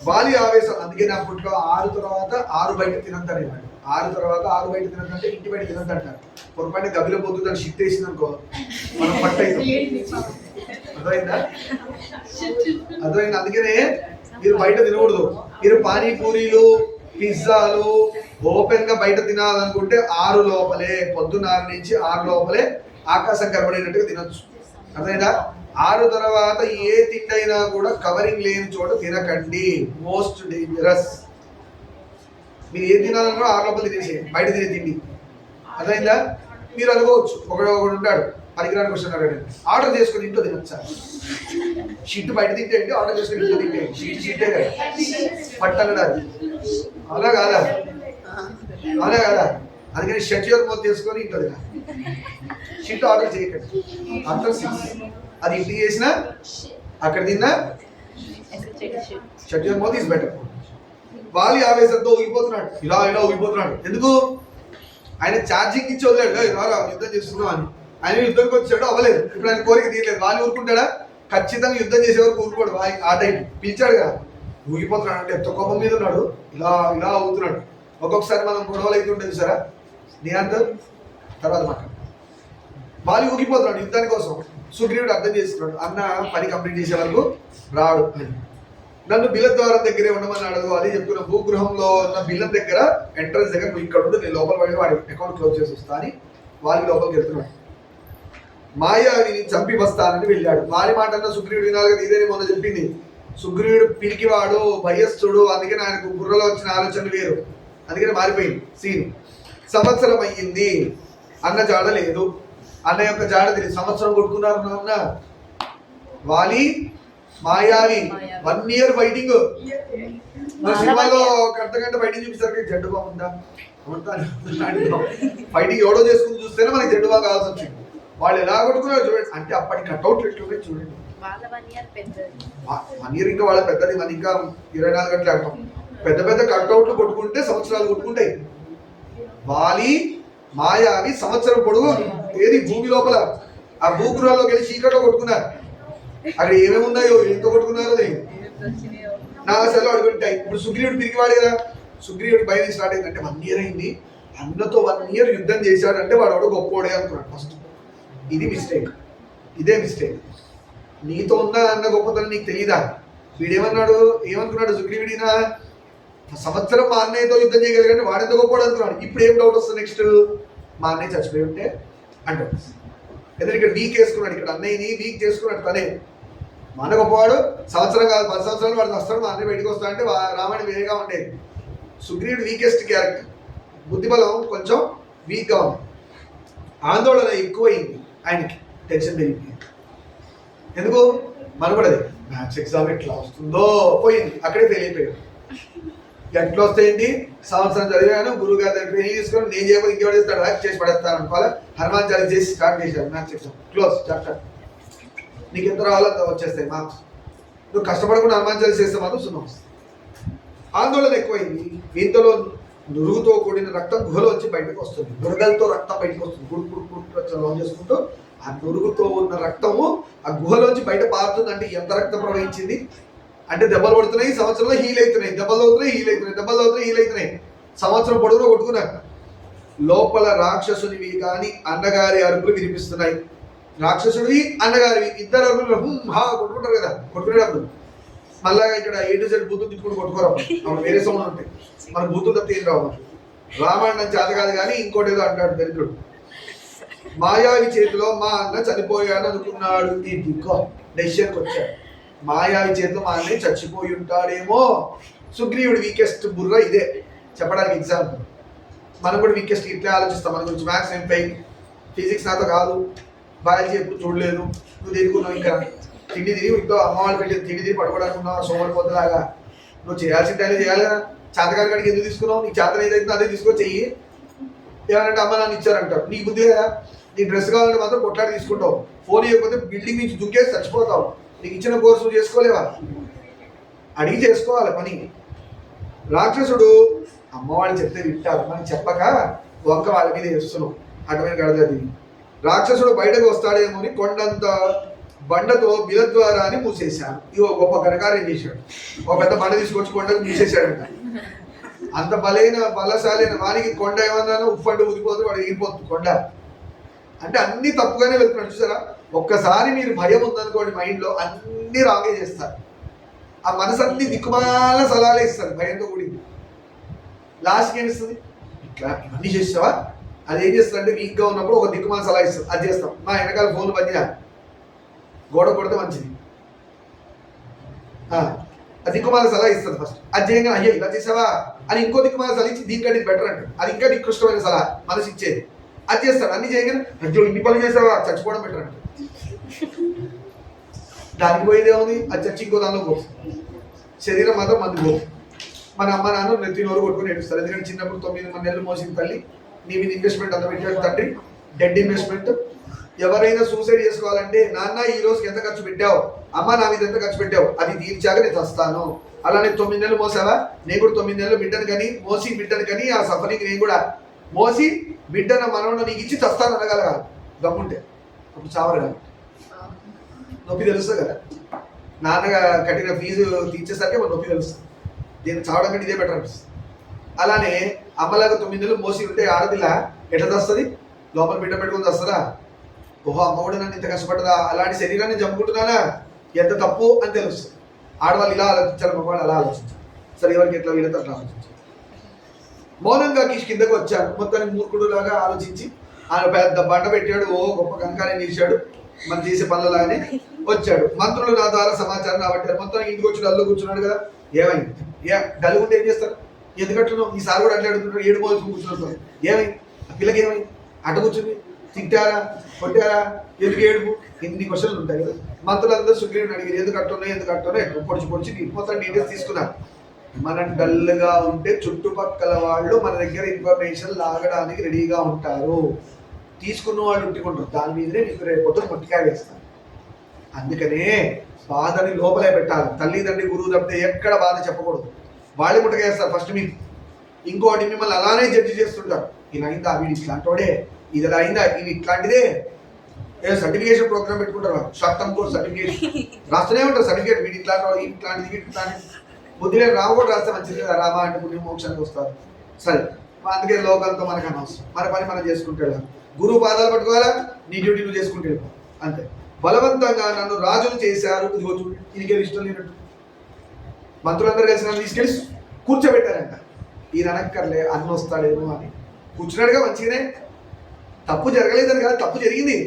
వాలి ఆవేశం. అందుకే నా పుట్లో 6 తర్వాత 6 బయట తినంటారు. 6 తర్వాత 6 బయట తినంటే ఇంటి బయట తినంటారు. పొరపాటు గబ్బిలో పోతుంది అని షిఫ్ట్ వేసింది అనుకో మనం పట్టు అవుతాం. అర్థమైందా? అర్థమైంది. అందుకనే మీరు బయట తినకూడదు. మీరు పానీపూరీలు పిజ్జాలు ఓపెన్ గా బయట తినాలనుకుంటే 6 లోపలే, పొద్దున్న 6 నుంచి 6 లోపలే ఆకాశం కనబడేటట్టుగా తినొచ్చు. అర్థమైందా? 6 తర్వాత ఏ తిండైనా కూడా కవరింగ్ లేని చోట తినకండి, మోస్ట్ డేంజరస్. మీరు ఏం తినాలన్నా 6 లోపల తినేసేయండి, బయట తినే తిండి. అర్థమైందా? మీరు అనుకోవచ్చు ఒకడు ఉంటాడు పనికిరాని క్వశ్చన్ అడగండి, ఆర్డర్ చేసుకుని ఇంట్లో తినొచ్చా? షిట్ బయట తింటే ఆర్డర్ చేసుకుని ఇంట్లో తింటే షిట్టే కదా పట్టనడాది. అవునా కాదా? అవునా కదా? అందుకని షట్ యువర్ మౌత్ చేసుకొని ఇంట్లో తిన. షిట్ ఆర్డర్ చేయకండి. అంతా అది ఇంటికి చేసినా అక్కడ తిన్నా shut your mouth is better. వాలి ఆవేశంతో ఊగిపోతున్నాడు, ఇలా ఇలా ఊగిపోతున్నాడు. ఎందుకు? ఆయన ఛార్జింగ్ ఇచ్చి వదిలేడు, రారా యుద్ధం చేస్తున్నాం అని. ఆయన యుద్ధంకి వచ్చాడు, అవ్వలేదు. ఇప్పుడు ఆయన కోరిక తీయలేదు. వాళ్ళు ఊరుకుంటాడా? ఖచ్చితంగా యుద్ధం చేసే వరకు ఊరుకోడు. ఆ టైం పిలిచాడు కదా, ఊగిపోతున్నాడు. అంటే ఎంత కోపం మీద ఉన్నాడు, ఇలా ఇలా అవుతున్నాడు. ఒక్కొక్కసారి మనం గొడవలు అయితే ఉంటుంది సరే, నీ అంత తర్వాత మాట. వాలి ఊగిపోతున్నాడు యుద్ధాని కోసం. సుగ్రీవుడు అర్థం చేస్తున్నాడు, అన్న పని కంప్లీట్ చేసే వరకు రాడు అని. నన్ను బిల్ల ద్వారం దగ్గరే ఉండమని అడగు. అది చెప్తున్న భూగృహంలో ఉన్న బిల్లం దగ్గర ఎంట్రన్స్ దగ్గర నువ్వు ఇక్కడ ఉండి నేను లోపల పడి వాడి అకౌంట్ క్లోజ్ చేసి వస్తా అని వాళ్ళకి లోపలికి వెళ్తున్నాడు. మాయావిని చంపి వస్తానని వెళ్ళాడు. వారి మాట అన్న సుగ్రీవుడు వినాలి కదా, ఇదే మొన్న చెప్పింది. సుగ్రీవుడు పిరికివాడు, భయస్థుడు, అందుకని ఆయనకు బుర్రలో వచ్చిన ఆలోచనలు వేరు. అందుకని మారిపోయింది సీన్. సంవత్సరం అయ్యింది, అన్న జాడ లేదు. అన్న యొక్క జాడ తెలియదు. సంవత్సరం కొట్టుకున్నారు అన్న. వాలి మాయావి 1 year ఫైటింగ్. సినిమాలో ఒక అర్ధగంట ఫైటింగ్ చూపిస్తారు, జడ్డు బాగుందా ఫైటింగ్ ఎవడో చేసుకుని చూస్తేనే మనకి జడ్డు బాగా కావాల్సి వచ్చింది. వాళ్ళు ఎలా కొట్టుకున్నారు చూడండి. అంటే అప్పటి కట్అవుట్ ఎట్లున్నాయి చూడండి. 1 year ఇంకా వాళ్ళ పెద్దది, మన ఇంకా 24 గంటలు ఆడతాం. పెద్ద పెద్ద కట్అవుట్లు కొట్టుకుంటే సంవత్సరాలు కొట్టుకుంటాయి. వాలి మాయావి సంవత్సరం పొడుగు ఏది భూమి లోపల ఆ భూగృహాల్లోకి వెళ్ళి చీకట్లో కొట్టుకున్నారు. అక్కడ ఏమేమి ఉన్నాయో ఎంత కొట్టుకున్నారో నా అసలు అడుగుంటాయి. ఇప్పుడు సుగ్రీవుడు తిరిగివాడు కదా, సుగ్రీవుడు భయం స్టార్ట్ అయిందంటే 1 year అయింది, అన్నతో 1 year యుద్ధం చేశాడంటే వాడు ఎవడో గొప్పోడే అనుకున్నాడు ఫస్ట్. ఇది మిస్టేక్, ఇదే మిస్టేక్. నీతో ఉన్న అన్న గొప్పతనం నీకు తెలియదా? వీడేమన్నాడు, ఏమనుకున్నాడు సుగ్రీవుడినా? సంవత్సరం మా అన్నయ్యతో యుద్ధం చేయగలిగాడు, వాడెంత గొప్పవాడు అనుకున్నాడు. ఇప్పుడు ఏం డౌట్ వస్తుంది నెక్స్ట్? మా అన్నయ్య చచ్చిపోయి ఉంటే అంటాడు. ఎందుకంటే ఇక్కడ వీక్ వేసుకున్నాడు, ఇక్కడ అన్నయ్యని వీక్ చేసుకున్నాడు తనే. మన గొప్పవాడు సంవత్సరం కాదు 10 సంవత్సరాలు వాడు వస్తాడు, మా అన్నయ్య బయటకు వస్తా అంటే రామాయణం వేరేగా ఉండేది. సుగ్రీవుడు వీకెస్ట్ క్యారెక్టర్, బుద్ధిబలం కొంచెం వీక్గా ఉంది. ఆందోళన ఎక్కువైంది ఆయనకి, టెన్షన్ పెరిగింది. ఎందుకు? మనబడది మ్యాథ్స్ ఎగ్జామ్ ఎట్లా వస్తుందో పోయింది, అక్కడే ఫెయిల్ అయిపోయాడు. ఎట్లా వస్తాయండి? సంవత్సరం చదివాను, గురువు గారి దగ్గర ట్రైనింగ్ తీసుకొని నేను చేయకపోతే ఇంకెవరు చేస్తాడు, చేసి పడేస్తాను అనుకోవాలి. హనుమాన్ చాలీసా చేసి స్టార్ట్ చేశాడు మ్యాథ్స్ ఎగ్జామ్, క్లోజ్ చాప్టర్. నీకు ఎంత రావాలో అంత వచ్చేస్తాయి మార్క్స్. నువ్వు కష్టపడకుండా హనుమాన్ చాలీసా చేస్తే మాత్రం 0 వస్తుంది. ఆందోళన ఎక్కువైంది. ఇంతలో నురుగుతో కూడిన రక్తం గుహలో వచ్చి బయటకు వస్తుంది. నురగలతో రక్తం బయటకు వస్తుంది. గుడుకుడు లోన్ చేసుకుంటూ ఆ నురుగుతో ఉన్న రక్తము ఆ గుహలోంచి బయట పారుతుంది. అంటే ఎంత రక్తం ప్రవహించింది అంటే దెబ్బలు పడుతున్నాయి, సంవత్సరంలో హీల్ అవుతున్నాయి, దెబ్బలు అవుతున్నాయి, హీల్ అవుతున్నాయి, దెబ్బలు అవుతున్నాయి, హీల్ అవుతున్నాయి. సంవత్సరం పొడుగులో కొట్టుకున్నారు. లోపల రాక్షసునివి కానీ అన్నగారి అరుపులు వినిపిస్తున్నాయి. రాక్షసుడివి అన్నగారివి ఇద్దరు అరుపులు కొట్టుకుంటారు కదా, కొట్టుకునేటప్పుడు మళ్ళా ఇక్కడ A to Z బూతులు తిట్టుకుని కొట్టుకోరు. అప్పుడు వేరే సౌండ్ ఉంటాయి, మన బూతులు తప్ప ఏం రావు. రామాయణం చేత కాదు కానీ ఇంకోటి ఏదో అంటాడు దరిద్రుడు. మాయావి చేతిలో మా అన్న చనిపోయాడు అనుకున్నాడు. ఈ దిక్కో డెసిషన్కి వచ్చాడు. మాయావి చేతిలో మా అన్నయ్య చచ్చిపోయి ఉంటాడేమో. సుగ్రీవుడి వీకెస్ట్ బుర్ర ఇదే చెప్పడానికి ఎగ్జాంపుల్. మనం కూడా వీకెస్ట్ ఇట్లా ఆలోచిస్తాం. మన గురించి మ్యాథ్స్ ఏం ఫెయిల్, ఫిజిక్స్ నాతో కాదు, బయాలజీ ఎప్పుడు చూడలేదు, నువ్వు తిరుగున్నావు, ఇంకా తిండి తిరిగి ఇంట్లో అమ్మ వాళ్ళు పెట్టి తిండి తిరిగి పడుకోవడానికి ఉన్నావు సోమవారి పొద్దులాగా. నువ్వు చేయాల్సిన టైంలో చేయాలి కదా. చేతగారి కాడికి ఎందుకు తీసుకున్నావు? నీకు చేతన ఏదైతే అదే తీసుకో చెయ్యి. ఏమంటే అమ్మ నాన్న ఇచ్చారంటారు, నీకు బుద్ధి కదా. నీ డ్రెస్ కావాలంటే మాత్రం కొట్లాడి తీసుకుంటావు. ఫోన్ ఇవ్వకపోతే బిల్డింగ్ నుంచి దుక్కేసి చచ్చిపోతావు. నీకు ఇచ్చిన కోర్సు నువ్వు చేసుకోలేవా? అడిగి చేసుకోవాలి పని. రాక్షసుడు అమ్మవాళ్ళు చెప్తే వింటారు, మనం చెప్పక వంక వాళ్ళ మీద వేస్తున్నాం అటువైన గడగది. రాక్షసుడు బయటకు వస్తాడేమో అని కొండంత బండతో బిలద్వారాన్ని మూసేశాను. ఇవో గొప్ప కనకారం చేశాడు. ఒక పెద్ద బండ తీసుకొచ్చి కొండకు మూసేశాడంట. అంత బలశాలైన వానికి కొండ ఏమన్నా ఉప్పండు ఊదిపోతే వాడు ఎగిరిపోతుంది కొండ. అంటే అన్ని తప్పుగానే వెళ్తున్నాడు చూసారా. ఒక్కసారి మీరు భయం ఉందనుకోండి మైండ్లో, అన్ని రాంగే చేస్తారు. ఆ మనసు అన్ని దిక్కుమాల సలహాలే ఇస్తారు భయంతో కూడింది. లాస్ట్కి ఏమిస్తుంది, ఇట్లా ఇవన్నీ చేస్తావా, అది ఏం చేస్తుంది అంటే వీక్గా ఉన్నప్పుడు ఒక దిక్కుమాల సలహా ఇస్తుంది, అది చేస్తాం. మా వెనకాల ఫోన్ బంద్ చేయాలి, గోడ కొడితే మంచిది, అది దిక్కుమాల సలహా ఇస్తుంది ఫస్ట్. అది చేయగా అయ్యో ఇలా చేసావా అని ఇంకో దిక్కుమాల సలహా ఇచ్చి దీనికంటే ఇది బెటర్ అంటే అది ఇంకా నికృష్టమైన సలహా మనసు ఇచ్చేది. అది చేస్తాడు. అన్ని చేయగానే అయ్యో ఇన్ని పనులు చేసావా, చచ్చిపోవడం బెటర్ అంటే. దానికి పోయేది ఏముంది, అది చచ్చి ఇంకో దానిలో పోతుంది. శరీరం మాత్రం మంది పోతుంది. మన అమ్మ నాన్న నెత్తి నోరు కొట్టుకుని ఏడుస్తారు. ఎందుకంటే చిన్నప్పుడు 9 నెలలు మోసిన తల్లి నీ మీద ఇన్వెస్ట్మెంట్ అంత పెట్టాడు తండ్రి, డెడ్ ఇన్వెస్ట్మెంట్. ఎవరైనా సూసైడ్ చేసుకోవాలంటే నాన్న ఈ రోజుకి ఎంత ఖర్చు పెట్టావు, అమ్మ నా మీద ఎంత ఖర్చు పెట్టావు, అది తీర్చాక నేను చస్తాను. అలానే 9 నెలలు మోసావా, నేను కూడా 9 నెలలు బిడ్డను కానీ మోసి బిడ్డను కానీ ఆ సఫరింగ్ నేను కూడా మోసి బిడ్డను మనవడు నీకు ఇచ్చి చస్తాను అనగలగాలి దమ్ముంటే. అప్పుడు చావరు కాదు, నొప్పి తెలుస్తుంది కదా. నాన్నగా కట్టిన ఫీజు తీర్చేసరికి మన నొప్పి తెలుస్తుంది. దీన్ని చావడం కంటే ఇదే బెటర్ అనిపిస్తుంది. అలానే అమ్మలాగా 9 నెలలు మోసి ఉంటే ఆడపిల్ల ఎట్లా వస్తుంది, లోపల బిడ్డ పెట్టుకుని వస్తుందా, ఓహో అమ్మ కూడా నన్ను ఇంత కష్టపడ్డదా, అలాంటి శరీరాన్ని చంపుకుంటున్నానా, ఎంత తప్పు అని తెలుస్తుంది. ఆడవాళ్ళు ఇలా ఆలోచించారు, మగవాళ్ళు అలా ఆలోచించారు. సరే ఎవరికి ఎట్లా వీళ్ళతో అట్లా ఆలోచించారు. మౌనంగా కిందకు వచ్చాడు. మొత్తానికి మూర్ఖుడు లాగా ఆలోచించి ఆయన పెద్ద బండ పెట్టాడు. ఓ గొప్ప కనకాన్ని తీశాడు, మనం చేసే పనులలానే వచ్చాడు. మంత్రులు నా ద్వారా సమాచారం రాబట్టారు. మొత్తానికి ఇంటికి వచ్చి డల్లు కూర్చున్నాడు కదా. ఏమైంది, డల్లుకుంటే ఏం చేస్తారు, ఎందుకంటున్నావు ఈసారి కూడా అట్లా అడుగుతున్నాడు, 7 రోజులు కూర్చున్నాడు. ఏమైంది, ఆ పిల్లకి ఏమైంది, అడ్డ కూర్చుంది, తిట్టారా కొట్టారా, ఎందుకు ఏడుపు, ఇన్ని క్వశ్చన్లు ఉంటాయి కదా. మంత్రులందరూ సుగ్రీవుని అడిగారు ఎందుకు అట్టున్నాయి ఎట్లా పొడిచి మొత్తం డీటెయిల్స్ తీసుకున్నారు. మనం డల్గా ఉంటే చుట్టుపక్కల వాళ్ళు మన దగ్గర ఇన్ఫర్మేషన్ లాగడానికి రెడీగా ఉంటారు. తీసుకున్న వాళ్ళు ఉంటుకుంటారు, దాని మీదనే నీకు రేపొద్దు మొట్టికాయ వేస్తారు. అందుకనే బాధని లోపలే పెట్టాలి. తల్లిదండ్రి గురువు తప్పితే ఎక్కడ బాధ చెప్పకూడదు. వాళ్ళే ముట్టకాయ వేస్తారు ఫస్ట్ మీకు. ఇంకోటి మిమ్మల్ని అలానే జడ్జి చేస్తుంటారు. ఇలా అయిందా, వీడు ఇట్లాంటోడే, ఇది ఇలా అయిందా, ఇది ఇట్లాంటిదే. ఏదో సర్టిఫికేషన్ ప్రోగ్రామ్ పెట్టుకుంటారు, షార్ట్ టర్మ్ కోర్స్ సర్టిఫికేషన్ రాస్తూనే ఉంటారు. సర్టిఫికేట్ వీడి ఇట్లాంటి ఇట్లాంటిది వీటి ఇట్లాంటి బుద్ధి లేని రామ కూడా రాస్తే మంచిది కదా. రామ అంటే పుణ్యం మోక్షానికి వస్తారు. సరే అందుకే లోకంతో మనకు అనవసరం, మన పని మనం చేసుకుంటే గురువు పాదాలు పట్టుకోవాలా, నీ డ్యూటీ నువ్వు చేసుకుంటే అంతే. బలవంతంగా నన్ను రాజును చేశారు. ఇదిగో చూడు, ఈయనకే ఇష్టం లేనట్టు మంత్రులందరూ కలిసి నన్ను తీసుకెళ్ళి కూర్చోబెట్టారంట. ఈయన అనక్కర్లే అన్న వస్తాడేమో అని కూర్చున్నాడుగా. మంచిగానే, తప్పు జరగలేదని కాదు, తప్పు జరిగింది.